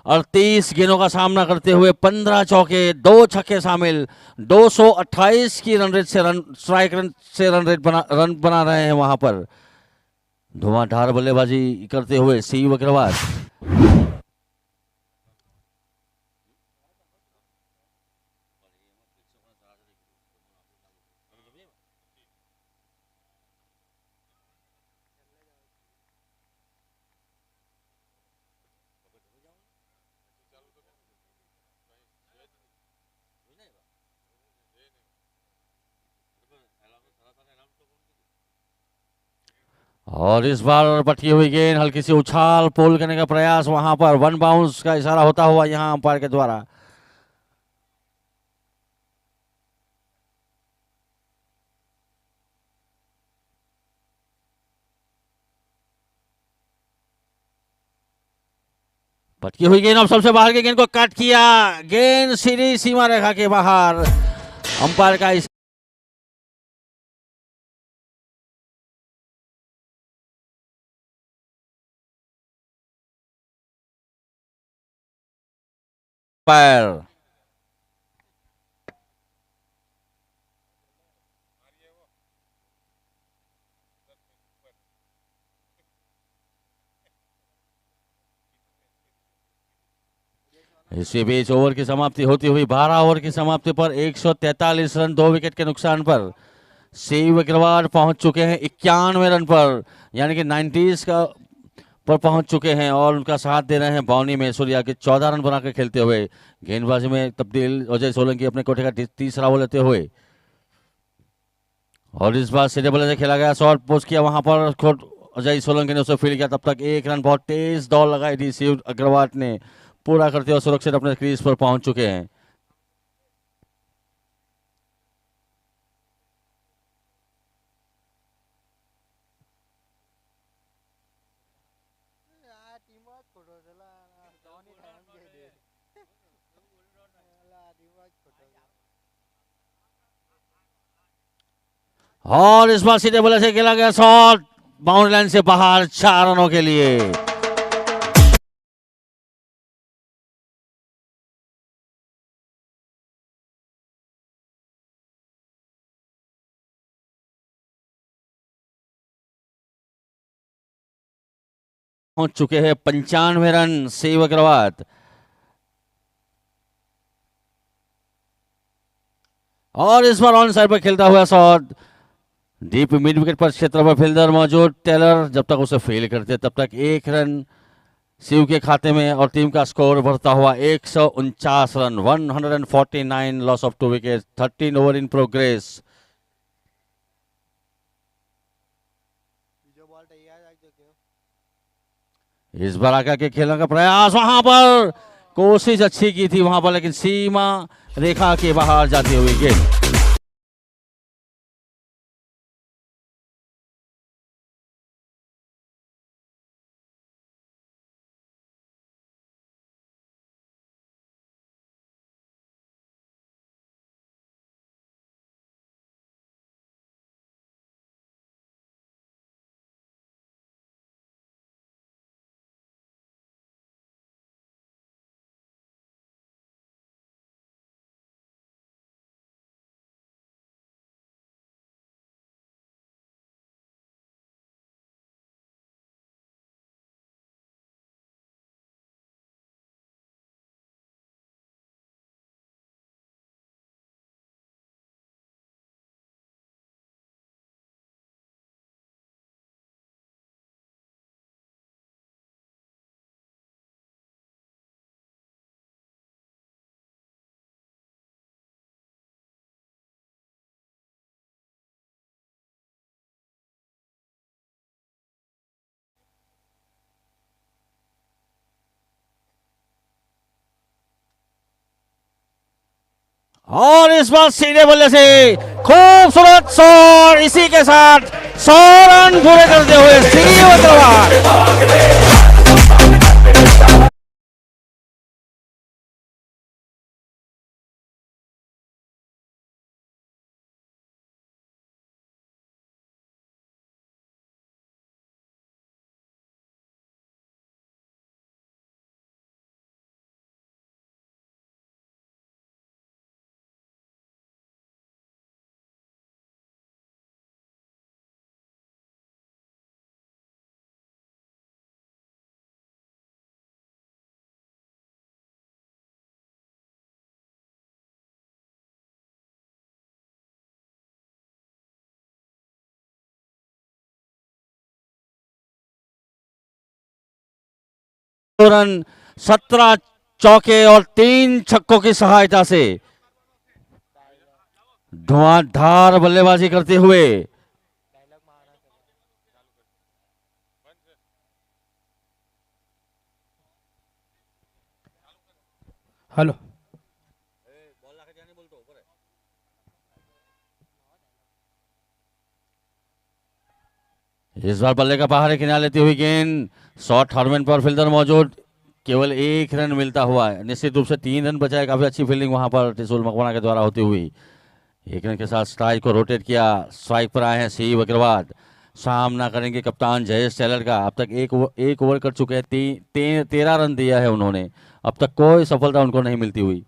और 30 गेंदों का सामना करते हुए 15 चौके 2 छक्के शामिल 228 की रन रेट से रन बना रहे हैं वहां पर। धुआंधार बल्लेबाजी करते हुए शिव अग्रवाल। और इस बार पटकी हुई गेंद, हल्की सी उछाल पोल करने का प्रयास, वहां पर 1 बाउंस का इशारा होता हुआ यहां अंपायर के द्वारा। पटकी हुई गेंद, अब सबसे बाहर की गेंद को कट किया, गेंद सीधी सीमा रेखा के बाहर, अंपायर का पैर। इसी बीच ओवर की समाप्ति होती हुई 12 ओवर की समाप्ति पर 143 रन 2 विकेट के नुकसान पर शिव अग्रवाल पहुंच चुके हैं 91 रन पर, यानी कि 90s का पर पहुंच चुके हैं और उनका साथ दे रहे हैं बाउनी में सूर्या के 14 रन बनाकर खेलते हुए। गेंदबाजी में तब्दील अजय सोलंकी अपने कोटे का तीसरा ओवर लेते हुए। और इस बार सीधे बल्ले से खेला गया, शॉर्ट पोस्ट किया वहां पर अजय सोलंकी ने उसे फील्ड किया, तब तक 1 रन, बहुत तेज दौड़ लगाई थी शिव अग्रवाल ने, पूरा करते हुए सुरक्षित अपने क्रीज पर पहुंच चुके हैं। और इस बार सीधे बल्ले से खेला गया शॉट बाउंड्री लाइन से बाहर, 4 रनों के लिए। पहुंच चुके हैं 95 रन शिव अग्रवाल। और इस बार ऑन साइड पर खेलता हुआ शॉट डीप मिड विकेट पर क्षेत्र पर फील्डर मौजूद टेलर जब तक उसे फेल करते तब तक 1 रन शिव के खाते में और टीम का स्कोर बढ़ता हुआ 149 run 149 loss of 2 wicket 13 over in progress. इस बार आकर के खेलने का प्रयास, वहां पर कोशिश अच्छी की थी वहां पर, लेकिन सीमा रेखा के बाहर जाती हुई गेंद। और इस बार सीधे बल्ले से खूबसूरत शॉट, इसी के साथ 100 रन पूरे करते हुए शिव अग्रवाल। रन 17 चौके और 3 छक्कों की सहायता से धुआंधार बल्लेबाजी करते हुए हेलो इस बार बल्ले का बाहर किनारे लेती हुई गेंद, शॉट हॉर्मेन पर फील्डर मौजूद, केवल 1 रन मिलता हुआ है। निश्चित रूप से 3 रन बचाए, काफी अच्छी फील्डिंग वहां पर टिसुल मकवाना के द्वारा होती हुई। 1 रन के साथ स्ट्राइक को रोटेट किया, स्ट्राइक पर आए हैं शिव अग्रवाल, सामना करेंगे कप्तान जयेश टेलर का। अब तक एक ओवर कर चुके हैं, 13 रन दिया है उन्होंने, अब तक कोई सफलता उनको नहीं मिलती हुई।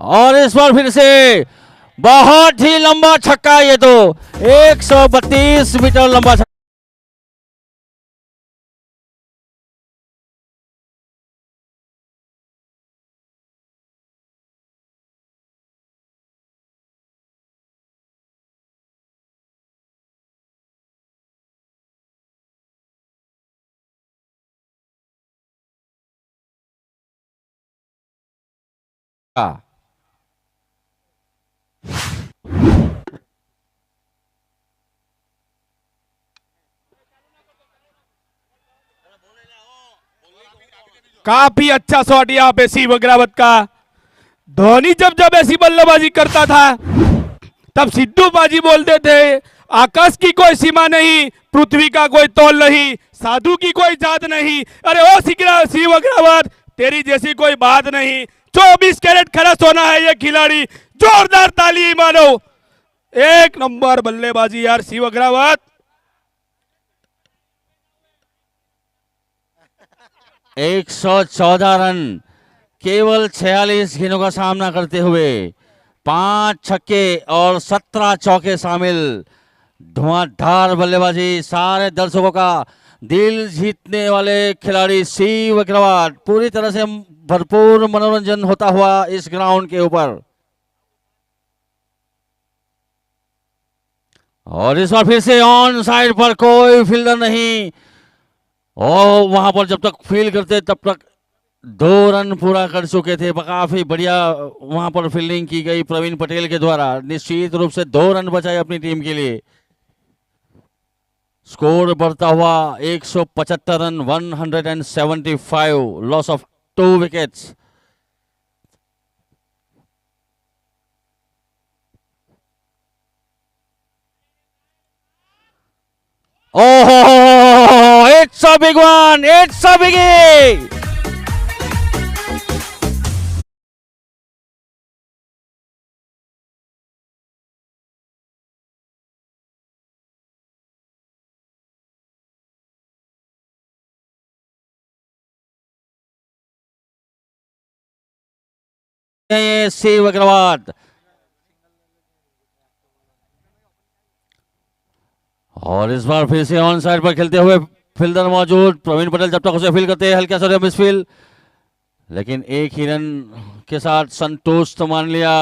और इस बार फिर से बहुत ही लंबा छक्का, ये तो 132 मीटर लंबा छक्का। काफी अच्छा शॉट यहाँ पे शिव अग्रवाल का। धोनी जब जब ऐसी बल्लेबाजी करता था तब सिद्धू बाजी बोलते थे, आकाश की कोई सीमा नहीं, पृथ्वी का कोई तौल नहीं, साधु की कोई जात नहीं। अरे ओ शिव अग्रवाल, तेरी जैसी कोई बात नहीं। 24 कैरेट खरा सोना है ये खिलाड़ी, जोरदार ताली मानो। 1 नंबर बल्लेबाजी यार शिव अग्रवाल। 114 रन केवल 46 गेंदों का सामना करते हुए 5 छक्के और 17 चौके शामिल। धुआंधार बल्लेबाजी, सारे दर्शकों का दिल जीतने वाले खिलाड़ी शिव अग्रवाल। पूरी तरह से भरपूर मनोरंजन होता हुआ इस ग्राउंड के ऊपर। और इस बार फिर से ऑन साइड पर कोई फील्डर नहीं, और वहां पर जब तक फील्ड करते तब तक 2 रन पूरा कर चुके थे। काफी बढ़िया वहां पर फील्डिंग की गई प्रवीण पटेल के द्वारा। निश्चित रूप से 2 रन बचाए अपनी टीम के लिए। स्कोर बढ़ता हुआ 175 run, 175, loss of 2 wickets. Oh, it's a big one! It's a biggie! Shiv Agarwal. और इस बार फिर से ऑन साइड पर खेलते हुए फील्डर मौजूद। प्रवीण पटेल जब तक उसे फील्ड करते हैं, हल्का सा मिस फील्ड, लेकिन एक ही रन के साथ संतुष्ट मान लिया।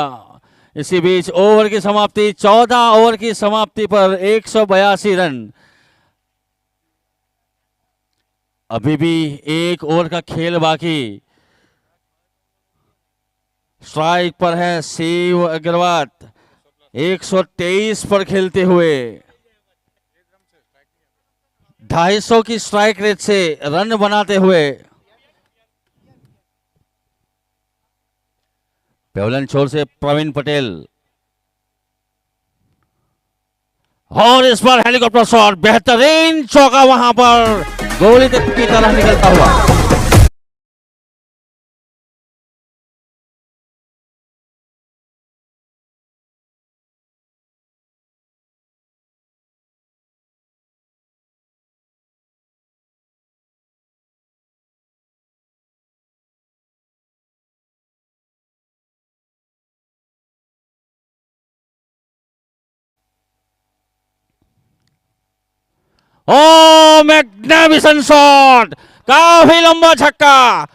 इसी बीच ओवर की समाप्ति, 14 ओवर की समाप्ति पर 182 रन। अभी भी 1 ओवर का खेल बाकी। स्ट्राइक पर है शिव अग्रवाल 123 पर खेलते हुए। 250 की स्ट्राइक रेट से रन बनाते हुए। पेवलन छोर से प्रवीण पटेल, और इस बार हेलीकॉप्टर शॉट, बेहतरीन चौका वहां पर गोली की तरह निकलता हुआ। ओ मैग्निफिसेंट शॉट, काफी लंबा छक्का।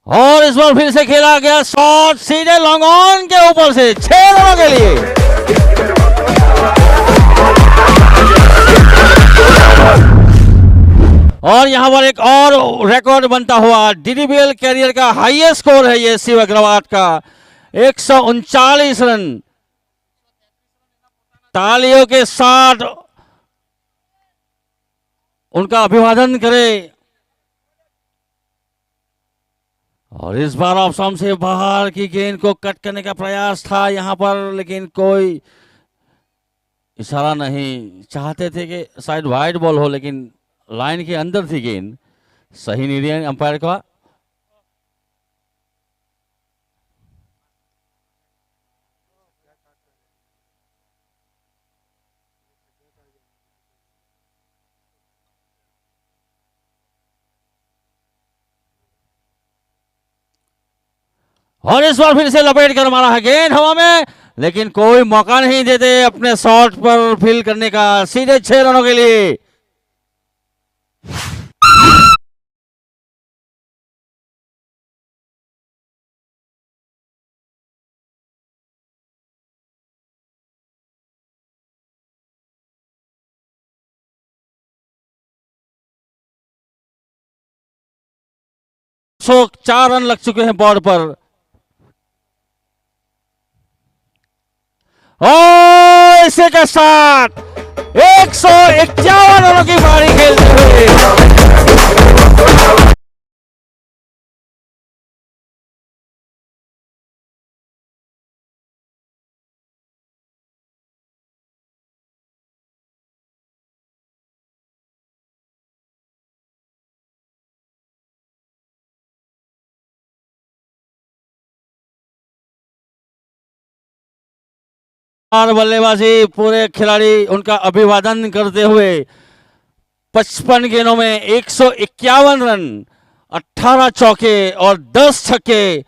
और इस बार फिर से खेला गया शॉट सीधे लॉन्ग ऑन के ऊपर से 6 रनों के लिए। और यहां पर एक और रिकॉर्ड बनता हुआ, डीडीबीएल कैरियर का हाईएस्ट स्कोर है ये शिव अग्रवाल का, 139 रन। तालियों के साथ उनका अभिवादन करें। और इस बार ऑफ स्टंप से बाहर की गेंद को कट करने का प्रयास था यहां पर, लेकिन कोई इशारा नहीं। चाहते थे कि शायद वाइड बॉल हो, लेकिन लाइन के अंदर थी गेंद। सही निर्णय अंपायर का। और इस बार फिर से लपेट कर मारा है गेंद हवा में, लेकिन कोई मौका नहीं देते अपने शॉट पर फील करने का। सीधे 6 रनों के लिए। सो 4 रन लग चुके हैं बोर्ड पर। और इसी के साथ 151 रनों की पारी खेलते हुए बल्लेबाजी पूरे खिलाड़ी उनका अभिवादन करते हुए 55 गेंदों में 151 रन, 18 चौके और 10 छक्के,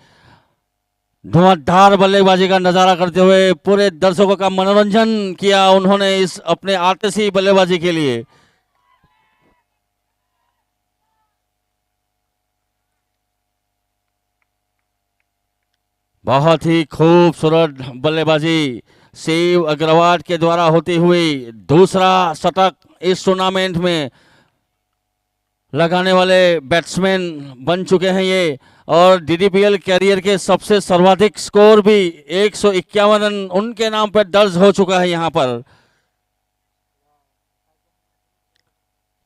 धुआंधार बल्लेबाजी का नजारा करते हुए पूरे दर्शकों का मनोरंजन किया उन्होंने इस अपने आतिशी बल्लेबाजी के लिए। बहुत ही खूबसूरत बल्लेबाजी शिव अग्रवाल के द्वारा होती हुई दूसरा शतक इस टूर्नामेंट में लगाने वाले बैट्समैन बन चुके हैं ये, और डीडीपीएल कैरियर के सबसे सर्वाधिक स्कोर भी 151 रन उनके नाम पर दर्ज हो चुका है। यहां पर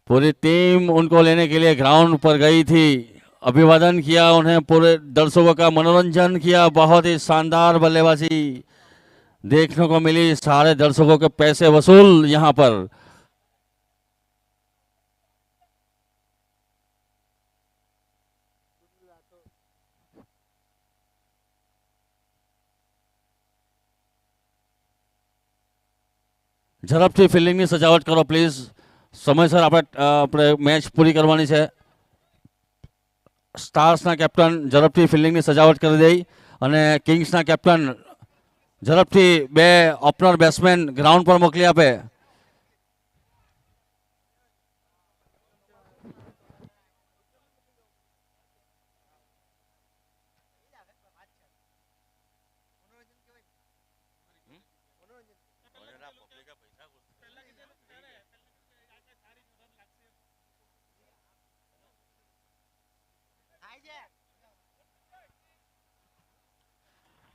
पूरी टीम उनको लेने के लिए ग्राउंड पर गई थी, अभिवादन किया उन्हें, पूरे दर्शकों का मनोरंजन किया। बहुत ही शानदार बल्लेबाजी देखने को मिली, सारे दर्शकों के पैसे वसूल यहां पर। ઝડપથી ફિલ્ડિંગની સજાવટ કરો પ્લીઝ, સમયસર આપણે મેચ પૂરી કરવાની છે। સ્ટાર્સના કેપ્ટન ઝડપથી ફિલ્ડિંગની સજાવટ કરી દઈ અને કિંગ્સના કેપ્ટન ઝડપથી બે ઓપનર બેટ્સમેન ગ્રાઉન્ડ પર મોકલી આપે।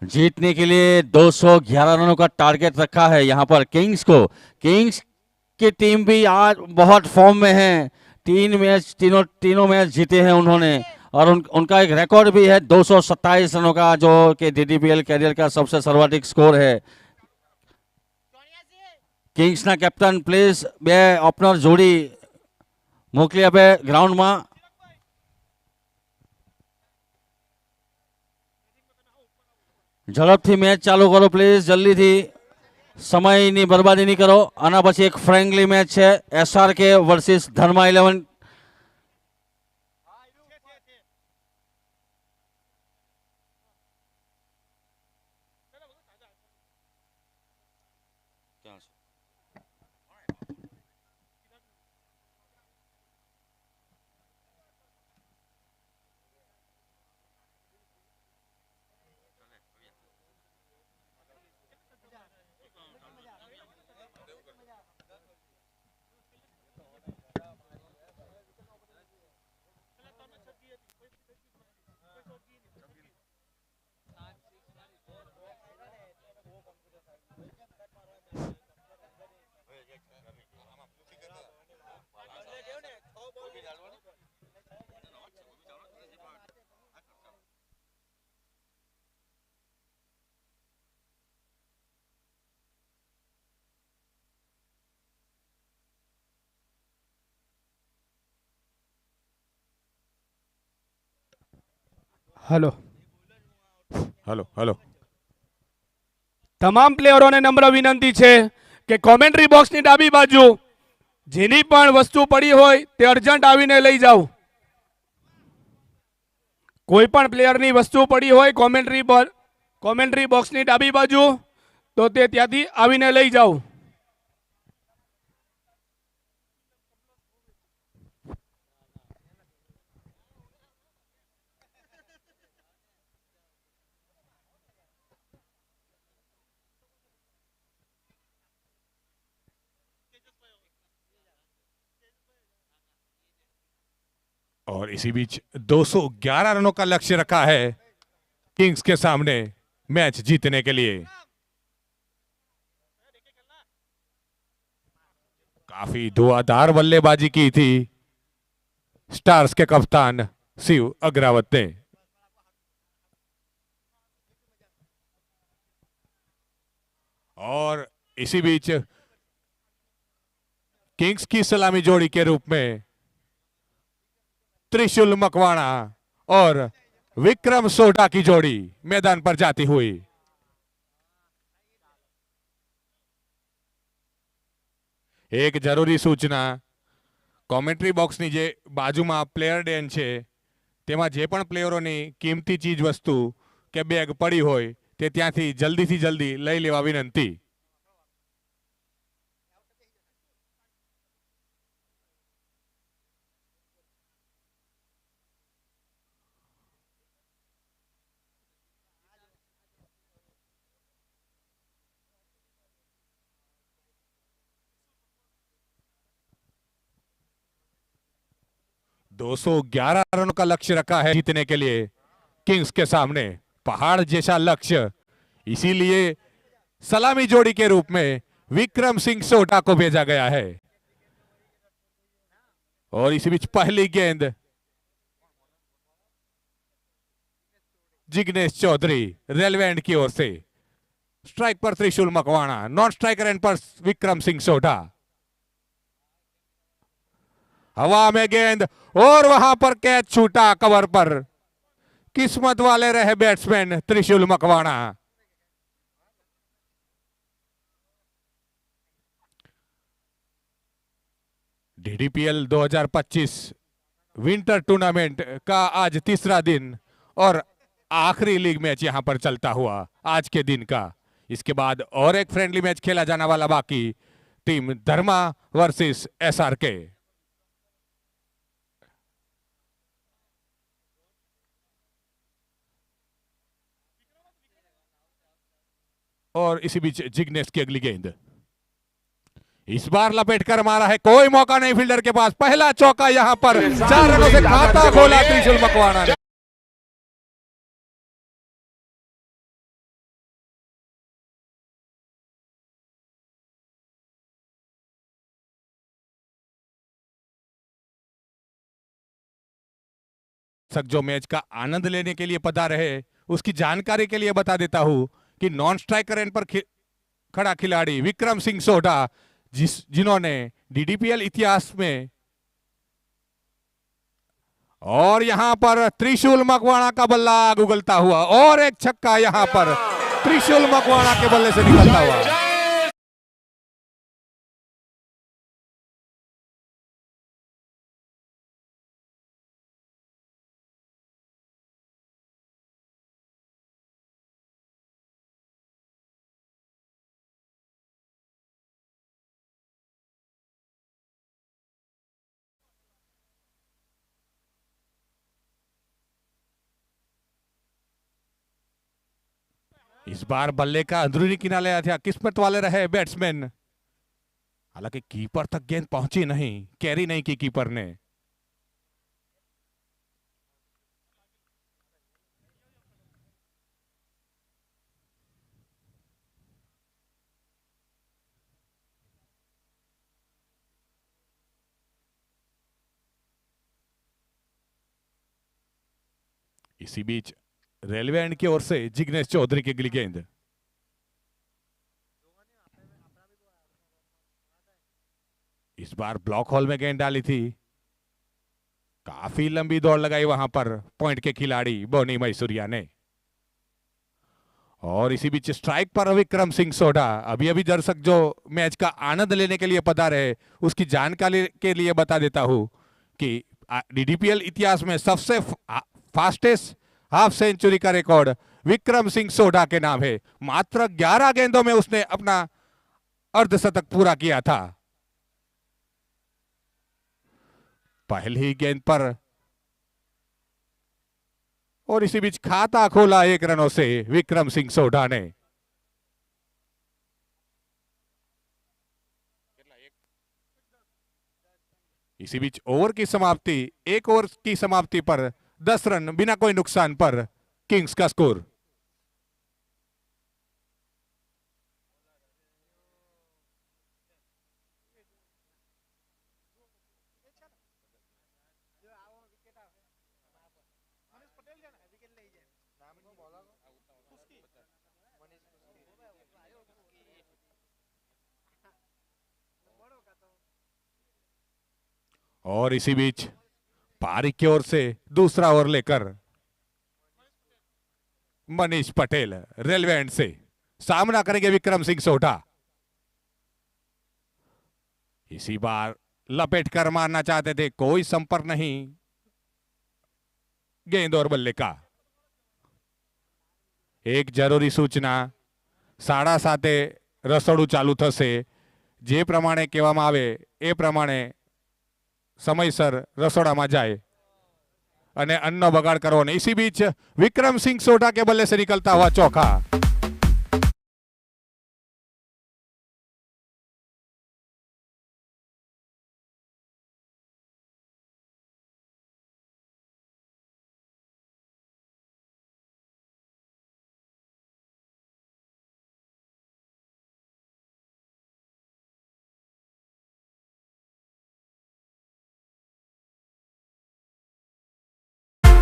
जीतने के लिए 211 रनों का टारगेट रखा है यहां पर किंग्स को। किंग्स की टीम भी आज बहुत फॉर्म में है, तीनों मैच जीते हैं उन्होंने, और उनका एक रिकॉर्ड भी है 227 रनों का, जो कि डीडीपीएल कैरियर का सबसे सर्वाधिक स्कोर है। किंग्सना कैप्टन प्लीज बे ओपनर जोड़ी मोकली आपे ग्राउंड में। झड़पथी मैच चालू करो प्लीज, जल्दी थी, समय नी बर्बादी नहीं करो। आना पछी एक फ्रेंडली मैच है एसआरके वर्सेस धर्मा 11। हेलो हेलो हेलो તમામ પ્લેયરોને નમ્ર વિનંતી છે કે કોમેન્ટ્રી બોક્સની ડાબી બાજુ જેની પણ વસ્તુ પડી હોય તે અર્જન્ટ આવીને લઈ જાઓ। કોઈ પણ પ્લેયરની વસ્તુ પડી હોય કોમેન્ટ્રી બોક્સની ડાબી બાજુ તો તે ત્યાંથી આવીને લઈ જાઓ। और इसी बीच 211 रनों का लक्ष्य रखा है किंग्स के सामने मैच जीतने के लिए। काफी धुआंधार बल्लेबाजी की थी स्टार्स के कप्तान शिव अग्रावत ने। और इसी बीच किंग्स की सलामी जोड़ी के रूप में त्रिशूल मकवाणा और विक्रम सोढा की जोड़ी मैदान पर जाती हुई। એક જરૂરી સૂચના, કોમેન્ટ્રી બોક્સની જે બાજુમાં પ્લેયર ડેન છે તેમાં જે પણ પ્લેયરોની કિંમતી ચીજ વસ્તુ કે બેગ પડી હોય તે ત્યાંથી જલ્દીથી જલ્દી લઈ લેવા વિનંતી. दो 211 रनों का लक्ष्य रखा है जीतने के लिए किंग्स के सामने, पहाड़ जैसा लक्ष्य. इसीलिए सलामी जोड़ी के रूप में विक्रम सिंह सोढा को भेजा गया है. और इसी बीच पहली गेंद जिग्नेश चौधरी रेलवे एंड की ओर से. स्ट्राइक पर त्रिशूल मकवाणा, नॉन स्ट्राइकर एंड पर विक्रम सिंह सोढा. हवा में गेंद और वहां पर कैच छूटा कवर पर. किस्मत वाले रहे बैट्समैन त्रिशूल मकवाणा. डीडीपीएल 2025 विंटर टूर्नामेंट का आज तीसरा दिन और आखिरी लीग मैच यहां पर चलता हुआ आज के दिन का. इसके बाद और एक फ्रेंडली मैच खेला जाने वाला बाकी, टीम धर्मा वर्सेस एसआरके. और इसी बीच जिग्नेश की अगली गेंद इस बार लपेट कर मारा है, कोई मौका नहीं फील्डर के पास. पहला चौका यहां पर 4 रनों से खाता खोला त्रिशूल मकवाणा ने. जो मैच का आनंद लेने के लिए पधारे है उसकी जानकारी के लिए बता देता हूं कि नॉन स्ट्राइकर एंड पर खड़ा खिलाड़ी विक्रम सिंह सोढा, जिन्होंने डीडीपीएल इतिहास में और यहां पर त्रिशूल मकवाणा का बल्ला उगलता हुआ और एक छक्का यहां पर त्रिशूल मकवाणा के बल्ले से निकलता हुआ. इस बार बल्ले का अंदरूनी किनारे आया था, किस्मत वाले रहे बैट्समैन. हालांकि कीपर तक गेंद पहुंची नहीं, कैरी नहीं की कीपर ने. इसी बीच रेलवे एंड की ओर से जिग्नेश चौधरी की अगली गेंद. इस बार ब्लॉक हॉल में गेंद डाली थी, काफी लंबी दौड़ लगाई वहां पर पॉइंट के खिलाड़ी बोनी मैसूरिया ने. और इसी बीच स्ट्राइक पर विक्रम सिंह सोढा. अभी अभी दर्शक जो मैच का आनंद लेने के लिए पधारे उसकी जानकारी के लिए बता देता हूं कि डीडीपीएल इतिहास में सबसे फास्टेस्ट हाफ सेंचुरी का रिकॉर्ड विक्रम सिंह सोढा के नाम है. मात्र 11 गेंदों में उसने अपना अर्धशतक पूरा किया था. पहली गेंद पर और इसी बीच खाता खोला 1 रनों से विक्रम सिंह सोढा ने. इसी बीच ओवर की समाप्ति, 1 ओवर की समाप्ति पर 10 रन बिना कोई नुकसान पर किंग्स का स्कोर. और इसी बीच पारी की ओर से दूसरा ओवर लेकर मनीष पटेल रेलवे एंड से सामना करेंगे विक्रम सिंह सोढा. इसी बार लपेट कर मारना चाहते थे, कोई संपर्क नहीं गेंद और बल्ले का। एक जरूरी सूचना, 7:30 રસોડું ચાલુ થશે। જે પ્રમાણે કહેવામાં આવે એ પ્રમાણે સમયસર રસોડામાં જાય અને અન્નનો બગાડ કરવો નહીં। इसी बीच विक्रम सिंह सोढा के बल्ले से निकलता हुआ चौका।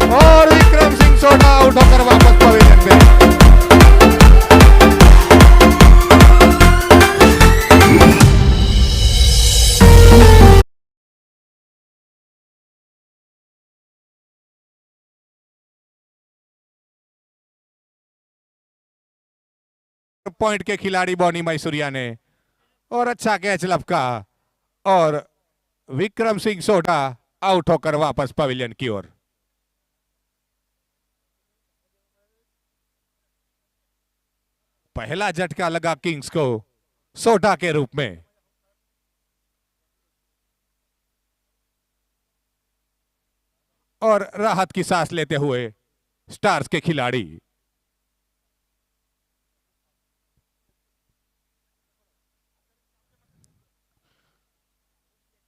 और विक्रम सिंह सोढा आउट होकर वापस पवेलियन में। पॉइंट के खिलाड़ी बॉनी मैसूरिया ने और अच्छा कैच लपका और विक्रम सिंह सोढा आउट होकर वापस पवेलियन की ओर। पहला झटका लगा किंग्स को सोढा के रूप में। और राहत की सांस लेते हुए स्टार्स के खिलाड़ी।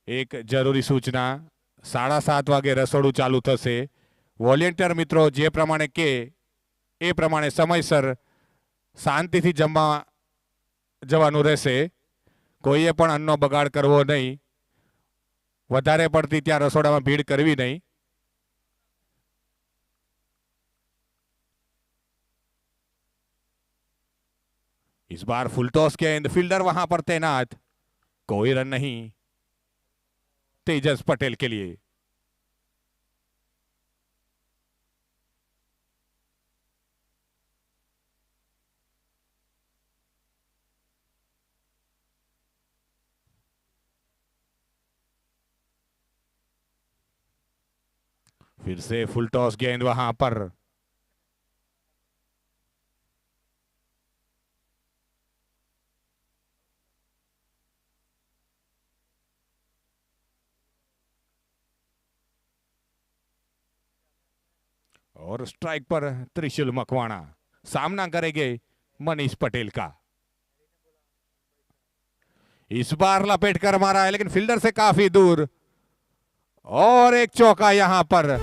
एक जरूरी सूचना, 7:30 वागे रसोड़ू चालू थશે। वॉलेंटियर मित्रों जे प्रमाणे के ए प्रमाणे समयसर शांतिथी जमवा जवानुं रहेशे। कोईए पण अन्ननो बगाड़ करवो नहीं, वधारे पड़ती त्यां रसोडामां भीड़ करवी नहीं। इस बार फुल टॉस गेंद, फील्डर वहां पर तैनात, कोई रन नहीं तेजस पटेल के लिए। फिर से फुल टॉस गेंद वहां पर। और स्ट्राइक पर त्रिशूल मकवाणा सामना करेंगे मनीष पटेल का। इस बार लपेट कर मारा है लेकिन फील्डर से काफी दूर और एक चौका यहां पर।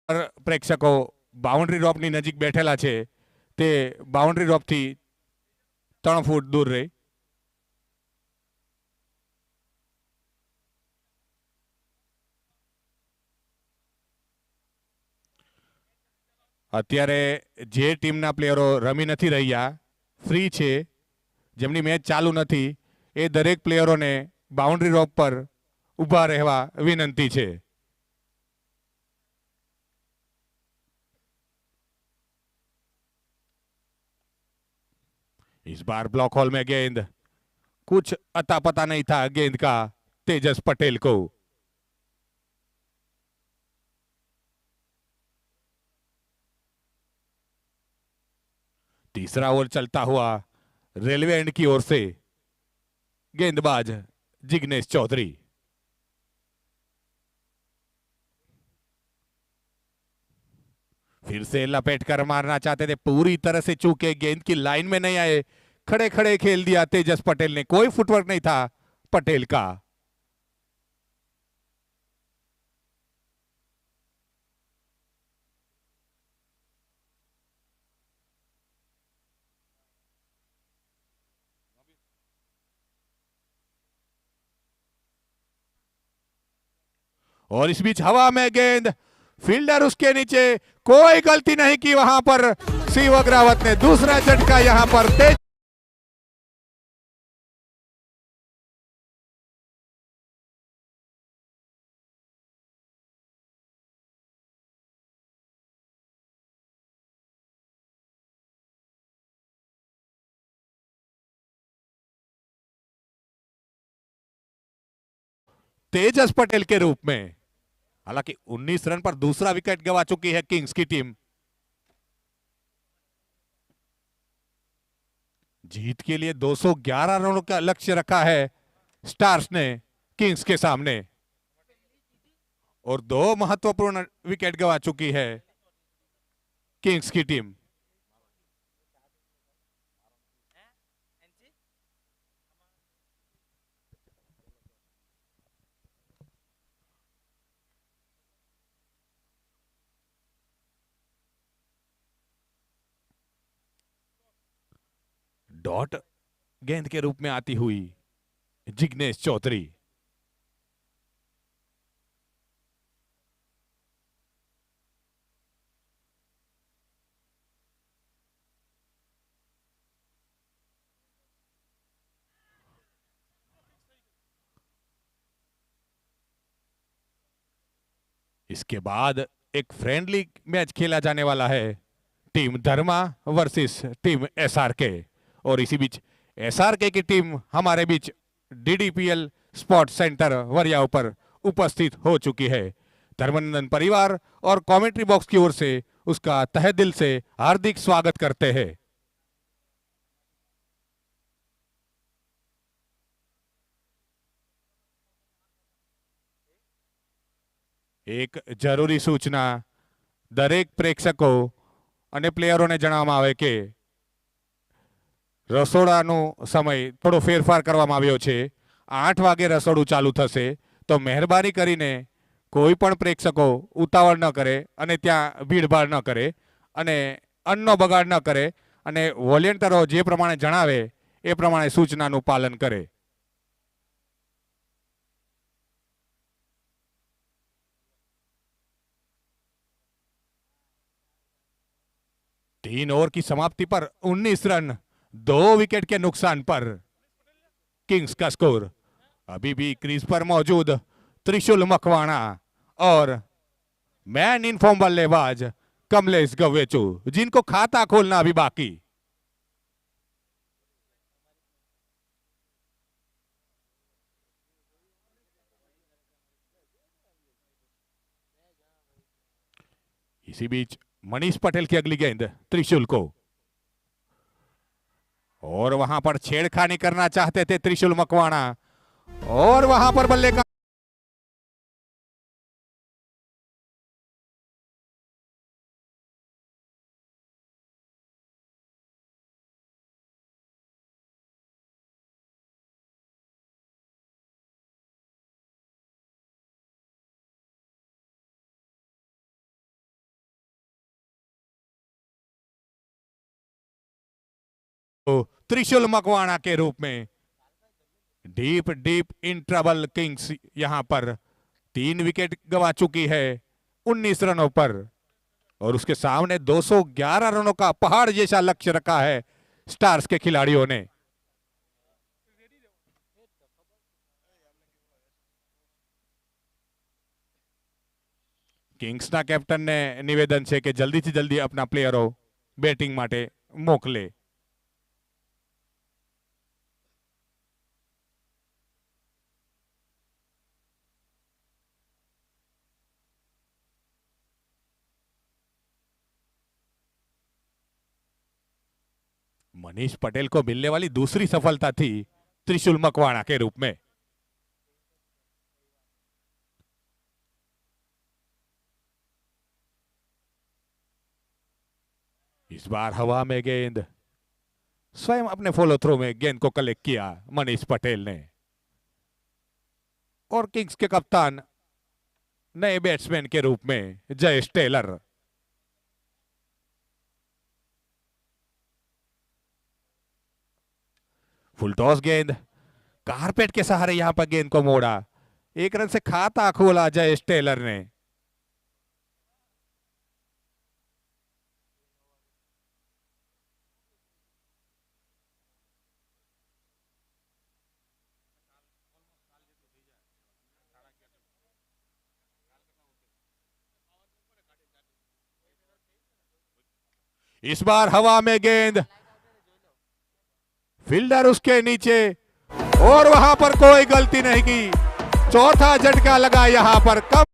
प्रेक्षकों बाउंड्री रोपनी नजीक बैठेला छे ते बाउंड्री रोप थी 3 फूट दूर रहे। अत्यारे जे टीमना प्लेयरो रमी नहीं रह्या, फ्री छे, जेमनी मैच चालू नहीं, ए दरेक प्लेयरों ने बाउंड्री रोप पर उभा रहवा विनंती छे। इस बार ब्लॉक हॉल में गेंद, कुछ अता पता नहीं था गेंद का तेजस पटेल को। तीसरा ओवर चलता हुआ रेलवे एंड की ओर से गेंदबाज जिग्नेश चौधरी। फिर से लपेट कर मारना चाहते थे, पूरी तरह से चूके, गेंद की लाइन में नहीं आए, खड़े खड़े खेल दिया तेजस पटेल ने, कोई फुटवर्क नहीं था पटेल का। और इस बीच हवा में गेंद, फील्डर उसके नीचे, कोई गलती नहीं की वहां पर शिव अग्रावत ने। दूसरा झटका यहां पर तेज तेजस पटेल के रूप में। हालांकि 19 रन पर दूसरा विकेट गंवा चुकी है किंग्स की टीम। जीत के लिए 211 रनों का लक्ष्य रखा है स्टार्स ने किंग्स के सामने, और 2 महत्वपूर्ण विकेट गंवा चुकी है किंग्स की टीम। डॉट गेंद के रूप में आती हुई जिग्नेश चौधरी। इसके बाद एक फ्रेंडली मैच खेला जाने वाला है, टीम धर्मा वर्सेस टीम एसआरके। और इसी बीच एसआरके की टीम हमारे बीच डीडीपीएल स्पोर्ट सेंटर वरियाव पर उपस्थित हो चुकी है। धर्मनंदन परिवार और कमेंट्री बॉक्स की ओर से उसका तहे दिल से हार्दिक स्वागत करते हैं। एक જરૂરી સૂચના દરેક પ્રેક્ષકો અને પ્લેયરોને જણાવવામાં આવે કે રસોડાનો સમય થોડો ફેરફાર કરવામાં આવ્યો છે। 8 વાગે રસોડું ચાલુ થશે, તો મહેરબાની કરીને કોઈ પણ પ્રેક્ષકો ઉતાવળ ન કરે અને ત્યાં ભીડભાડ ન કરે અને અન્નનો બગાડ ન કરે અને વોલેન્ટરો જે પ્રમાણે જણાવે એ પ્રમાણે સૂચનાનું પાલન કરે। तीन ओवर की समाप्ति पर 19 रन 2 विकेट के नुकसान पर किंग्स का स्कोर। अभी भी क्रीज पर मौजूद त्रिशूल मकवाणा और मैन इन फॉर्म बल्लेबाज कमलेश गवेचू, जिनको खाता खोलना अभी बाकी। इसी बीच मनीष पटेल की अगली गेंद त्रिशूल को, और वहां पर छेड़खानी करना चाहते थे त्रिशूल मकवाणा, और वहां पर बल्ले का त्रिशूल मकवाणा के रूप में। Deep deep in trouble Kings यहां पर 3 विकेट गंवा चुकी है 19 रनों पर, और उसके सामने 211 रनों का पहाड़ जैसा लक्ष्य रखा है स्टार्स के खिलाड़ियों ने। કિંગ્સના કેપ્ટનને નિવેદન છે કે જલ્દીથી જલ્દી આપના પ્લેયરો બેટિંગ માટે મોકલે। मनीष पटेल को मिलने वाली दूसरी सफलता थी त्रिशूल मकवाणा के रूप में। इस बार हवा में गेंद, स्वयं अपने फॉलो थ्रो में गेंद को कलेक्ट किया मनीष पटेल ने, और किंग्स के कप्तान नए बैट्समैन के रूप में जयेश टेलर। फुल टॉस गेंद, कारपेट के सहारे यहां पर गेंद को मोड़ा, 1 रन से खाता खोला जयेश टेलर ने। इस बार हवा में गेंद, फील्डर उसके नीचे, और वहां पर कोई गलती नहीं की, चौथा झटका लगा यहां पर। कब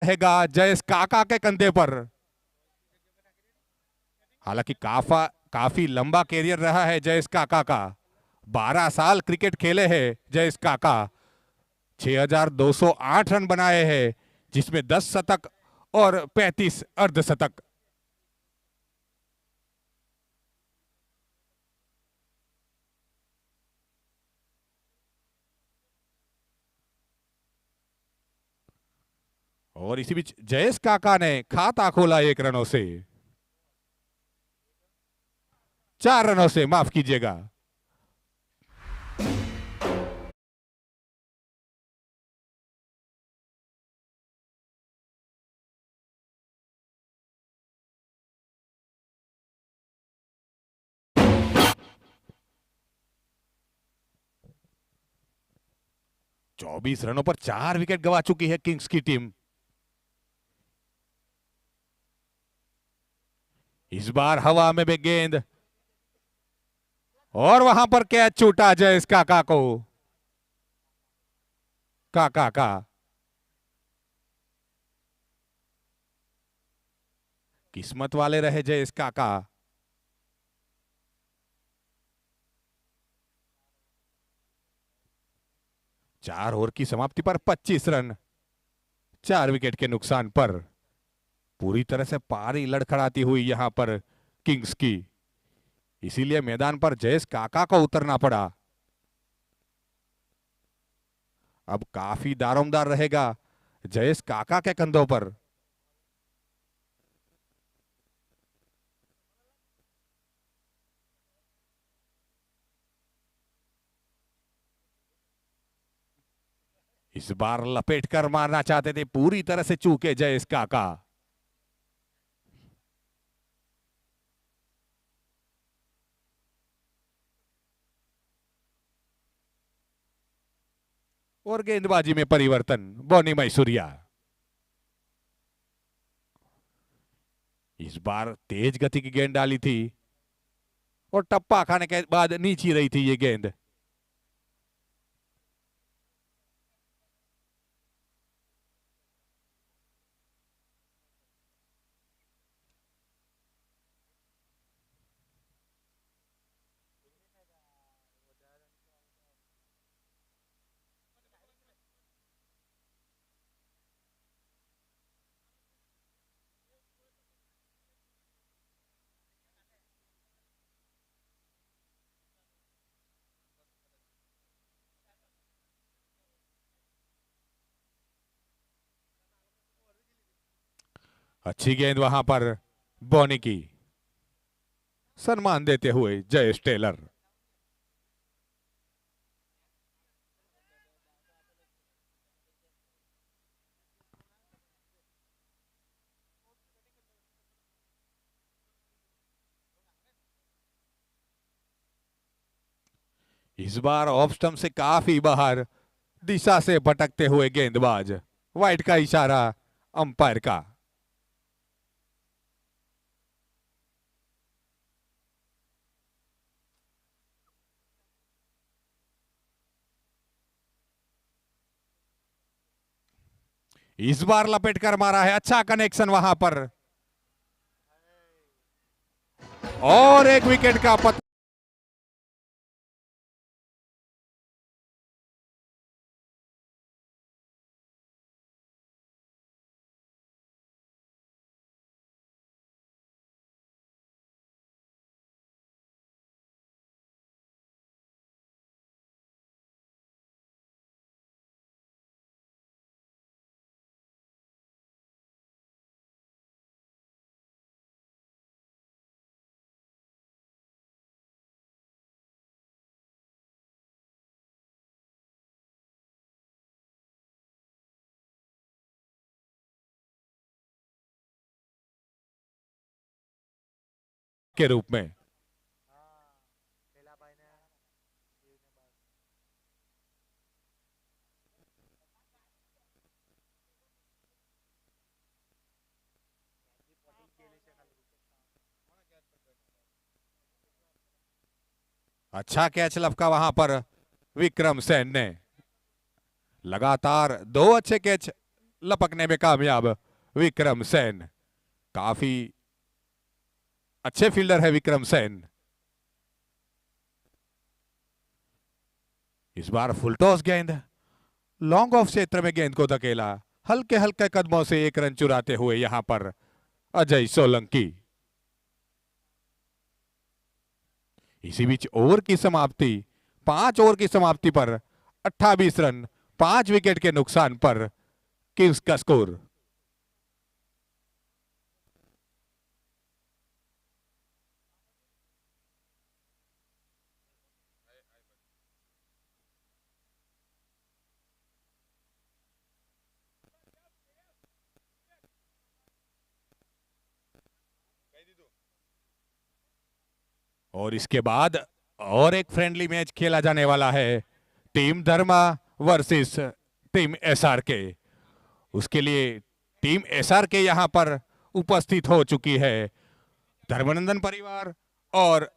रहेगा जयेश काका के कंधे पर। हालांकि काफी लंबा कैरियर रहा है जयेश काका का। 12 साल क्रिकेट खेले हैं जयेश काका। 6,208 रन बनाए हैं, जिसमें 10 शतक और 35 अर्धशतक। और इसी बीच जयेश काका ने खाता खोला 1 रनों से, 4 रनों से, माफ कीजिएगा। चौबीस रनों पर 4 विकेट गंवा चुकी है किंग्स की टीम। इस बार हवा में भी गेंद, और वहां पर कैच छूटा जयेश काका को। काका किस्मत वाले रहे जयेश काका। 4 ओवर की समाप्ति पर 25 रन, 4 विकेट के नुकसान पर। पूरी तरह से पारी लड़खड़ाती हुई यहां पर किंग्स की, इसीलिए मैदान पर जयेश काका को उतरना पड़ा। अब काफी दारोमदार रहेगा जयेश काका के कंधों पर। इस बार लपेट कर मारना चाहते थे, पूरी तरह से चूके जयेश काका। और गेंदबाजी में परिवर्तन, बॉनी मैसूरिया। इस बार तेज गति की गेंद डाली थी और टप्पा खाने के बाद नीचे रही थी ये गेंद। अच्छी गेंद वहां पर बॉनी की, सम्मान देते हुए जयेश टेलर। इस बार ऑफ स्टंप से काफी बाहर, दिशा से भटकते हुए गेंदबाज। वाइड का इशारा अंपायर का। इस बार लपेट कर मारा है, अच्छा कनेक्शन वहां पर, और एक विकेट का पतन। के रूप में। अच्छा कैच लपका वहां पर विक्रम सेन ने। लगातार 2 अच्छे कैच लपकने में कामयाब विक्रम सेन। काफी अच्छे फील्डर है विक्रम सेन। इस बार फुल टॉस गेंद, लॉन्ग ऑफ क्षेत्र में गेंद को धकेला, हल्के हल्के कदमों से 1 रन चुराते हुए यहां पर अजय सोलंकी। इसी बीच ओवर की समाप्ति, 5 ओवर की समाप्ति पर 28 रन 5 विकेट के नुकसान पर किंग्स का स्कोर। और इसके बाद और एक फ्रेंडली मैच खेला जाने वाला है, टीम धर्मा वर्सेस टीम एसआरके। उसके लिए टीम एसआरके यहां पर उपस्थित हो चुकी है। धर्मानंदन परिवार और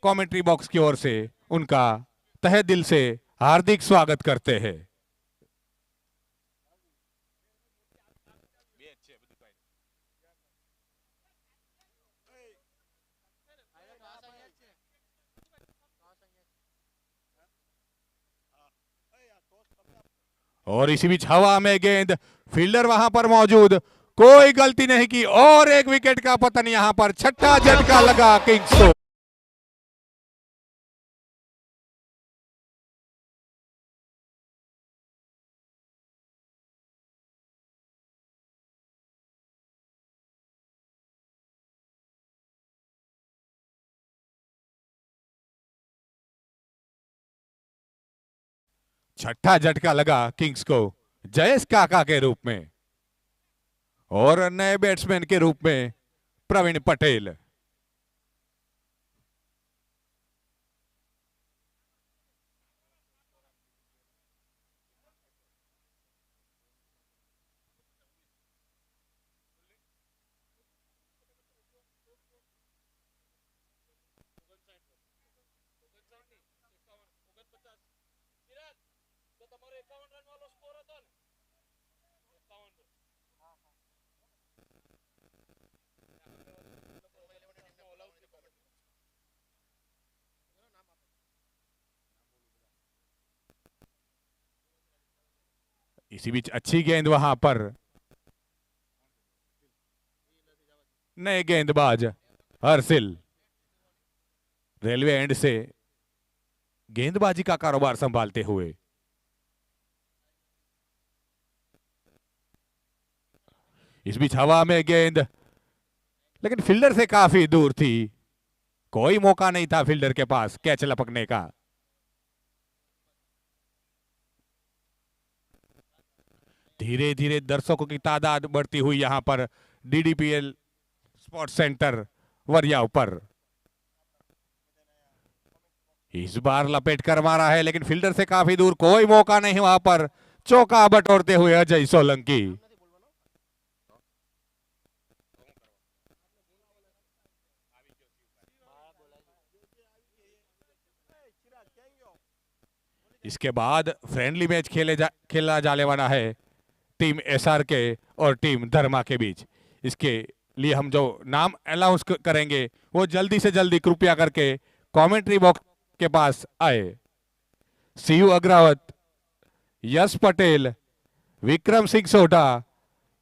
कमेंट्री बॉक्स की ओर से उनका तहे दिल से हार्दिक स्वागत करते हैं। और इसी बीच हवा में गेंद, फील्डर वहां पर मौजूद, कोई गलती नहीं की और एक विकेट का पतन यहां पर। छठा झटका लगा किंग्स को। छठा झटका लगा किंग्स को जयेश काका के रूप में और नए बैट्समैन के रूप में प्रवीण पटेल। इसी बीच अच्छी गेंद वहां पर, नए गेंदबाज हर्षिल रेलवे एंड से गेंदबाजी का कारोबार संभालते हुए। इस बीच हवा में गेंद, लेकिन फील्डर से काफी दूर थी, कोई मौका नहीं था फील्डर के पास कैच लपकने का। धीरे धीरे दर्शकों की तादाद बढ़ती हुई यहां पर डीडीपीएल स्पोर्ट्स सेंटर वरियाव पर। इस बार लपेट कर मारा है, लेकिन फील्डर से काफी दूर, कोई मौका नहीं वहां पर। चौका बटोरते हुए अजय सोलंकी। इसके बाद फ्रेंडली मैच खेला जाने वाला है टीम एसआरके और टीम धर्मा के बीच। इसके लिए हम जो नाम अनाउंस करेंगे वो जल्दी से जल्दी कृपया करके कमेंट्री बॉक्स के पास आए। सीयू अग्रावत, यश पटेल, विक्रम सिंह सोढा,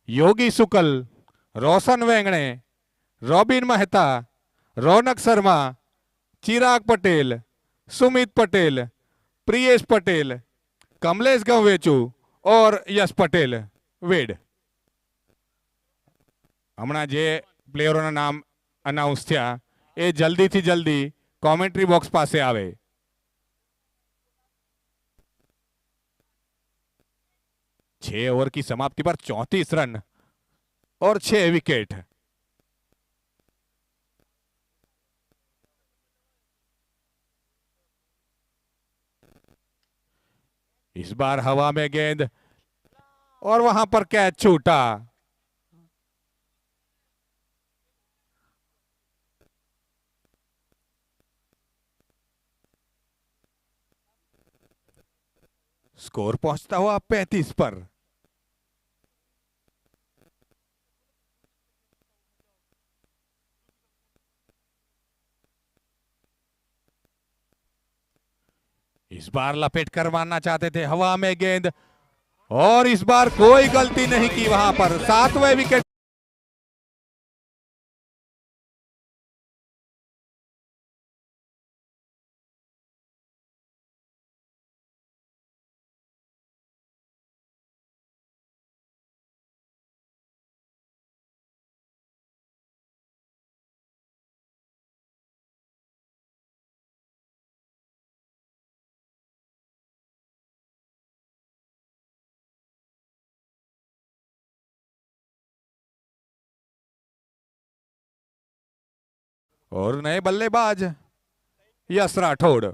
योगी शुक्ल, रोशन वेंगणे, रॉबिन मेहता, रौनक शर्मा, चिराग पटेल, सुमित पटेल, प्रियेश पटेल, कमलेश गंवेचू और यश पटेल वेड। हमणा जे प्लेयरों नाम अनाउंस थया ए जल्दी थी जल्दी कमेंट्री बॉक्स पासे आवे। छह ओवर की समाप्ति पर 34 रन और 6 विकेट। इस बार हवा में गेंद और वहां पर कैच छूटा। स्कोर पहुंचता हुआ 35 पर। इस बार लपेट कर मारना चाहते थे, हवा में गेंद और इस बार कोई गलती नहीं की वहां पर। 7वें विकेट। और नए बल्लेबाज यश राठौड़।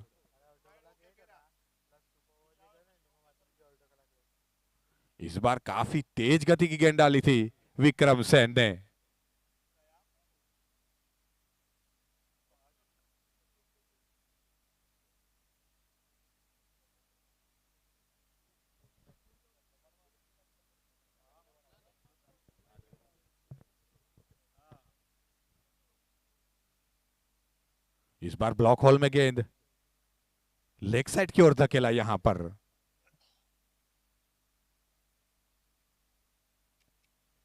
इस बार काफी तेज गति की गेंद डाली थी विक्रम सेन ने। इस बार ब्लॉक होल में गेंद लेग साइड की ओर धकेला यहां पर।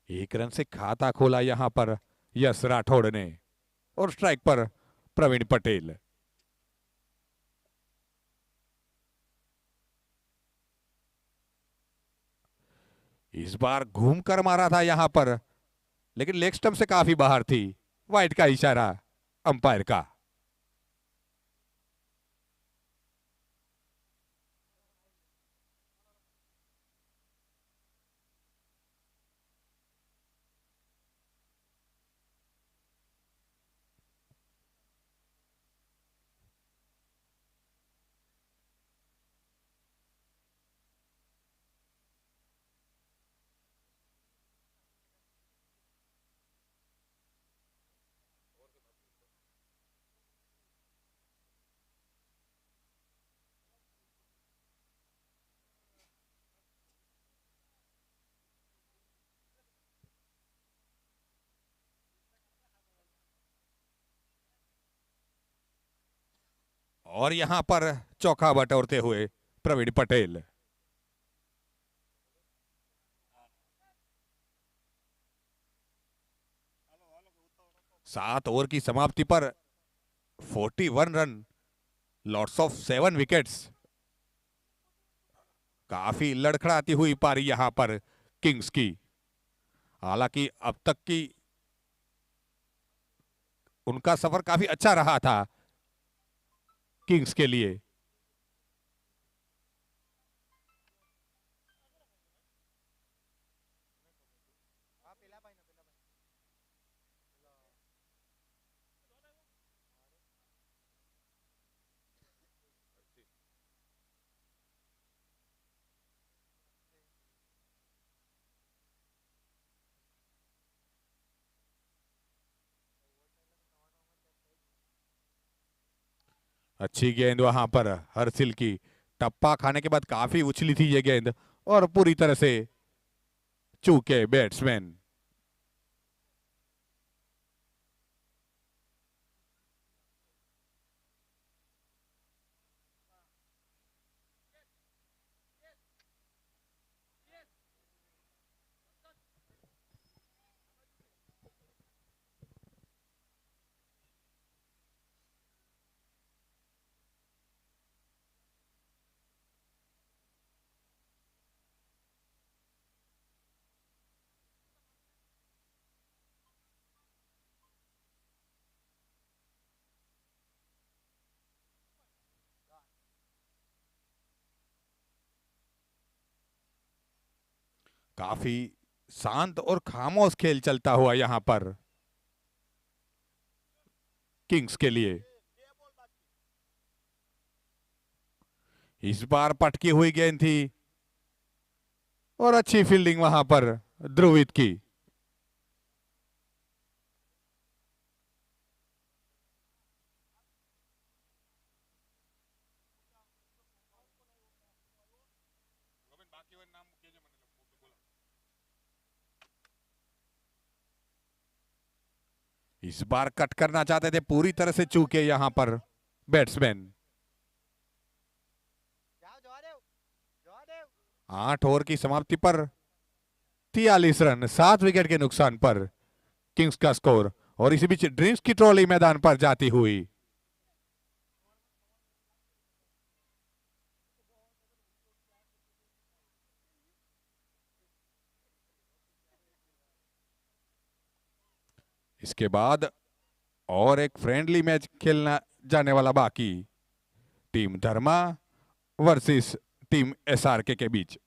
एक रन से खाता खोला यहां पर यश राठौड़ ने और स्ट्राइक पर प्रवीण पटेल। इस बार घूम कर मारा था यहां पर, लेकिन लेग स्टंप से काफी बाहर थी। वाइड का इशारा अंपायर का। और यहां पर चौका बटोरते हुए प्रवीण पटेल। 7 ओवर की समाप्ति पर 41 रन, लॉट्स ऑफ 7 विकेट्स। काफी लड़खड़ाती हुई पारी यहां पर किंग्स की। हालांकि अब तक की उनका सफर काफी अच्छा रहा था किंग्स के लिए। अच्छी गेंद वहां पर हर्षिल की। टप्पा खाने के बाद काफी उछली थी ये गेंद और पूरी तरह से चूके बैट्समैन। काफी शांत और खामोश खेल चलता हुआ यहां पर किंग्स के लिए। इस बार पटकी हुई गेंद थी और अच्छी फील्डिंग वहां पर ध्रुवित की। इस बार कट करना चाहते थे, पूरी तरह से चूके यहां पर बैट्समैन। 8 ओवर की समाप्ति पर 43 रन 7 विकेट के नुकसान पर किंग्स का स्कोर। और इसी बीच ड्रीम्स की ट्रॉली मैदान पर जाती हुई। इसके बाद और एक फ्रेंडली मैच खेलना जाने वाला बाकी, टीम धर्मा वर्सेस टीम एसआरके के बीच।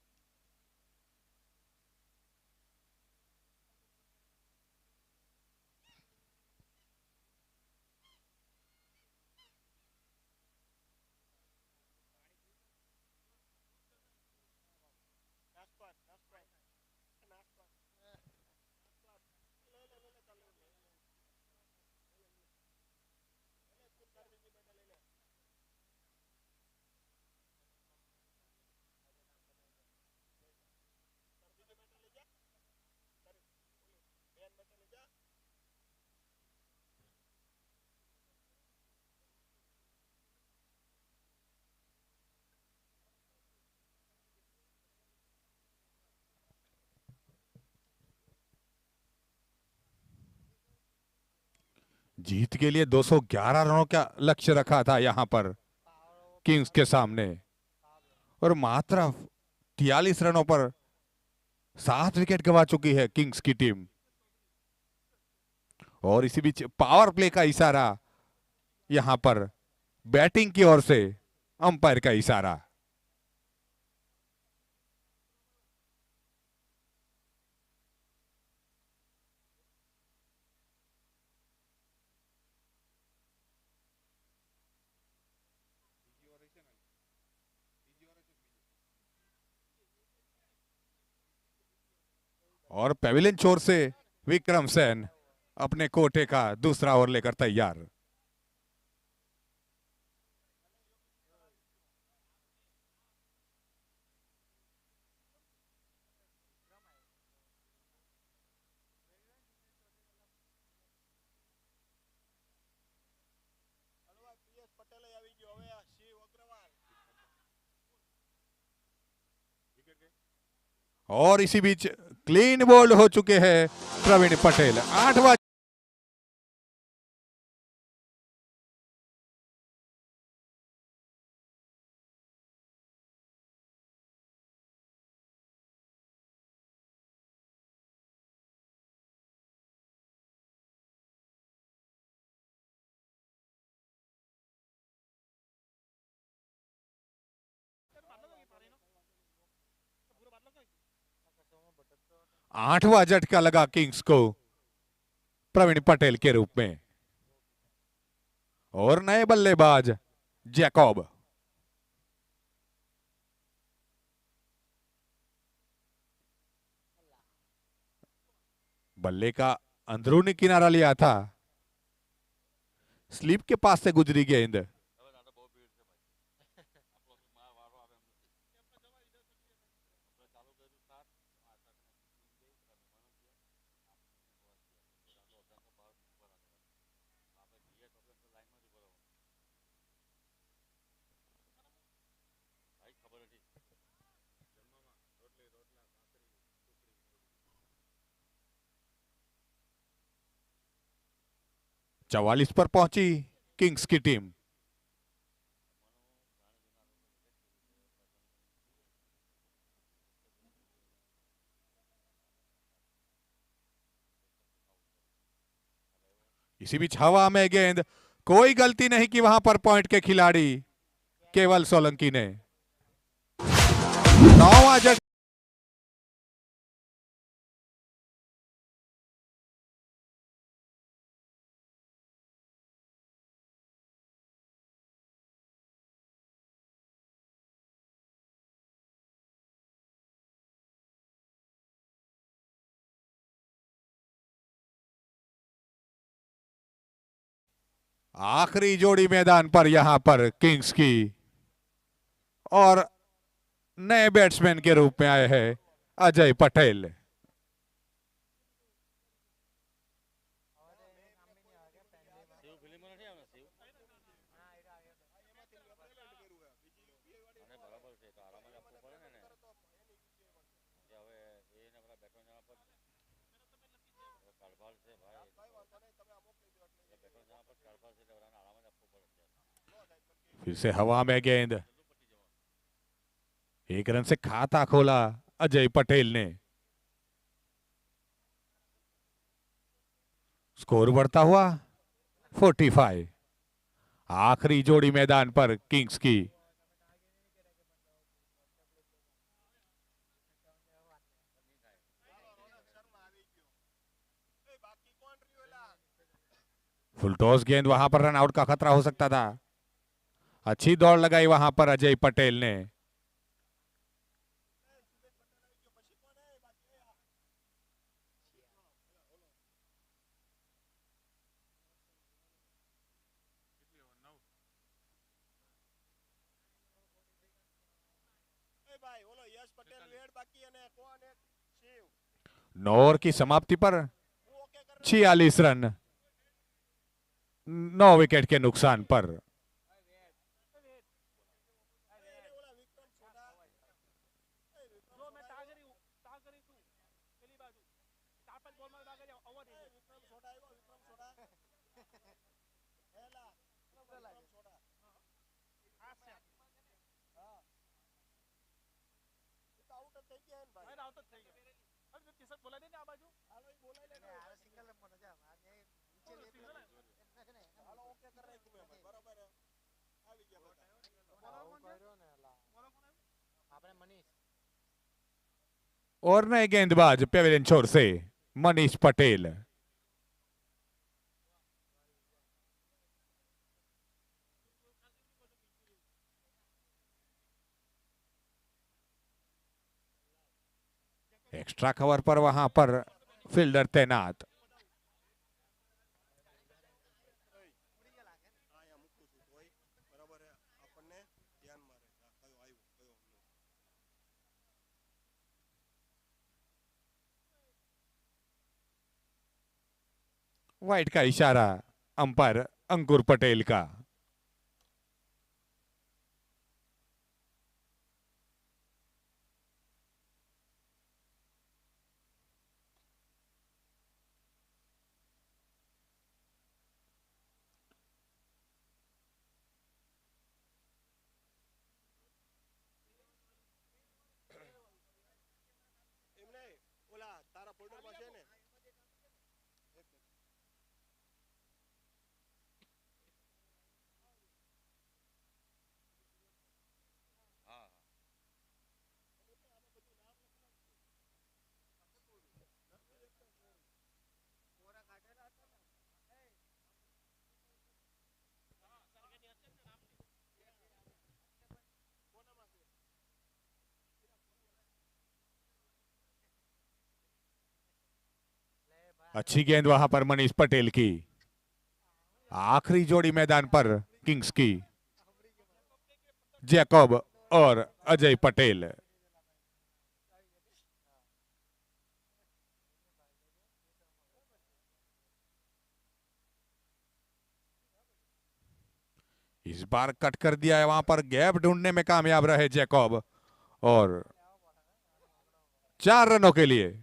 जीत के लिए 211 रनों का लक्ष्य रखा था यहां पर किंग्स के सामने, और मात्र 43 रनों पर 7 विकेट गंवा चुकी है किंग्स की टीम। और इसी बीच पावर प्ले का इशारा यहां पर बैटिंग की ओर से, अंपायर का इशारा। और पेविलियन छोर से विक्रम सेन अपने कोटे का दूसरा ओवर लेकर तैयार। और इसी बीच क्लीन बोल्ड हो चुके हैं प्रवीण पटेल। 8वां आठवां झटका लगा किंग्स को प्रवीण पटेल के रूप में। और नए बल्लेबाज जैकब। बल्ले का अंदरूनी किनारा लिया था, स्लीप के पास से गुजरी गेंद। चवालीस पर पहुंची किंग्स की टीम। इसी बीच हवा में गेंद, कोई गलती नहीं की वहां पर पॉइंट के खिलाड़ी केवल सोलंकी ने। 9वां झटका आखिरी जोड़ी मैदान पर यहां पर किंग्स की, और नए बैट्समैन के रूप में आए हैं अजय पटेल। फिर से हवा में गेंद, एक रन से खाता खोला अजय पटेल ने। स्कोर बढ़ता हुआ 45। आखिरी जोड़ी मैदान पर किंग्स की। फुल टॉस गेंद, वहां पर रन आउट का खतरा हो सकता था। अच्छी दौड़ लगाई वहां पर अजय पटेल ने। नौ ओवर की समाप्ति पर 46 रन 9 विकेट के नुकसान पर। और नए गेंदबाज पेविलियन छोर से मनीष पटेल। एक्स्ट्रा कवर पर वहां पर फील्डर तैनात। वाइड का इशारा अंपायर अंकुर पटेल का। अच्छी गेंद वहां पर मनीष पटेल की। आखिरी जोड़ी मैदान पर किंग्स की, जैकब और अजय पटेल। इस बार कट कर दिया है, वहां पर गैप ढूंढने में कामयाब रहे जैकब, और 4 रनों के लिए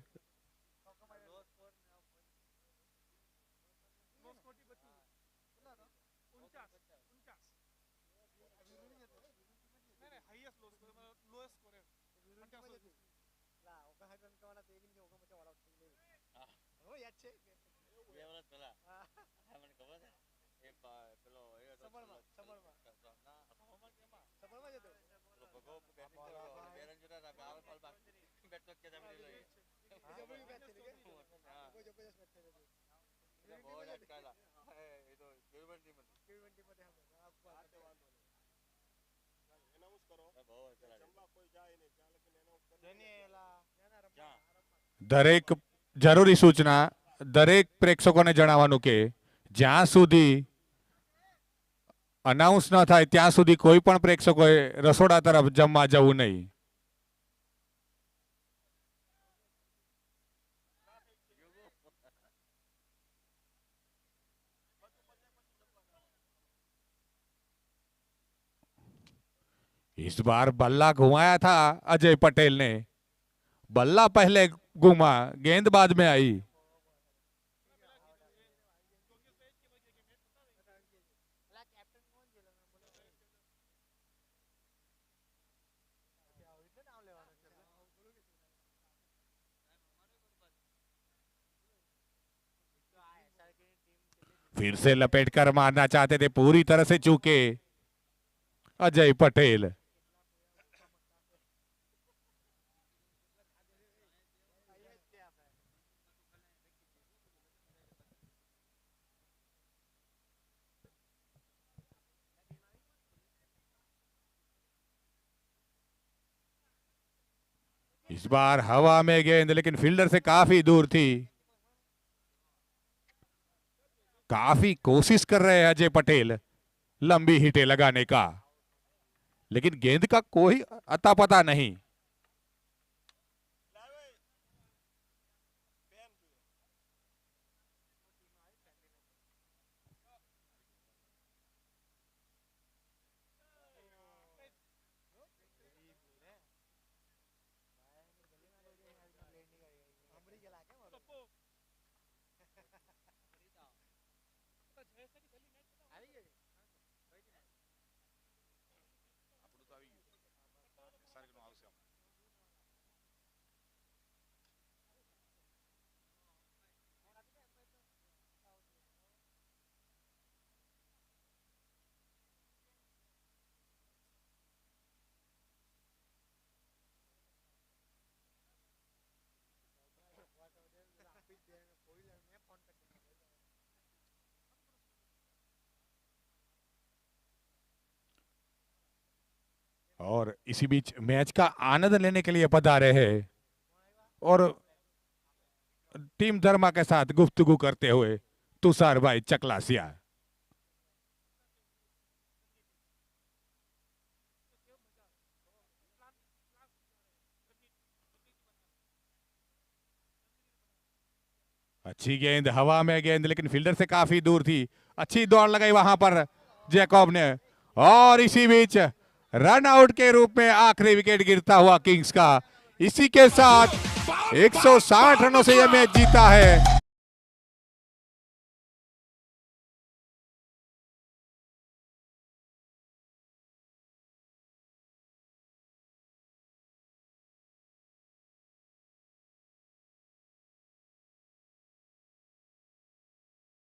દરેક જરૂરી સૂચના દરેક પ્રેક્ષકોને જણાવવાનું કે જ્યાં સુધી અનાઉન્સ ન થાય ત્યાં સુધી કોઈ પણ પ્રેક્ષકોએ રસોડા તરફ જમવા જવું નહીં. इस बार बल्ला घुमाया था अजय पटेल ने. बल्ला पहले घुमा, गेंद बाद में आई. फिर से लपेटकर मारना चाहते थे, पूरी तरह से चूके अजय पटेल. इस बार हवा में गेंद, लेकिन फील्डर से काफी दूर थी. काफी कोशिश कर रहे हैं अजय पटेल लंबी हिटें लगाने का, लेकिन गेंद का कोई अता पता नहीं. और इसी बीच मैच का आनंद लेने के लिए पधारे हैं और टीम धर्मा के साथ गुफ्तगू करते हुए तुषार भाई चकलासिया. अच्छी गेंद, हवा में गेंद, लेकिन फील्डर से काफी दूर थी. अच्छी दौड़ लगाई वहां पर जैकब ने, और इसी बीच रन आउट के रूप में आखिरी विकेट गिरता हुआ किंग्स का. इसी के साथ 160 रनों से यह मैच जीता है.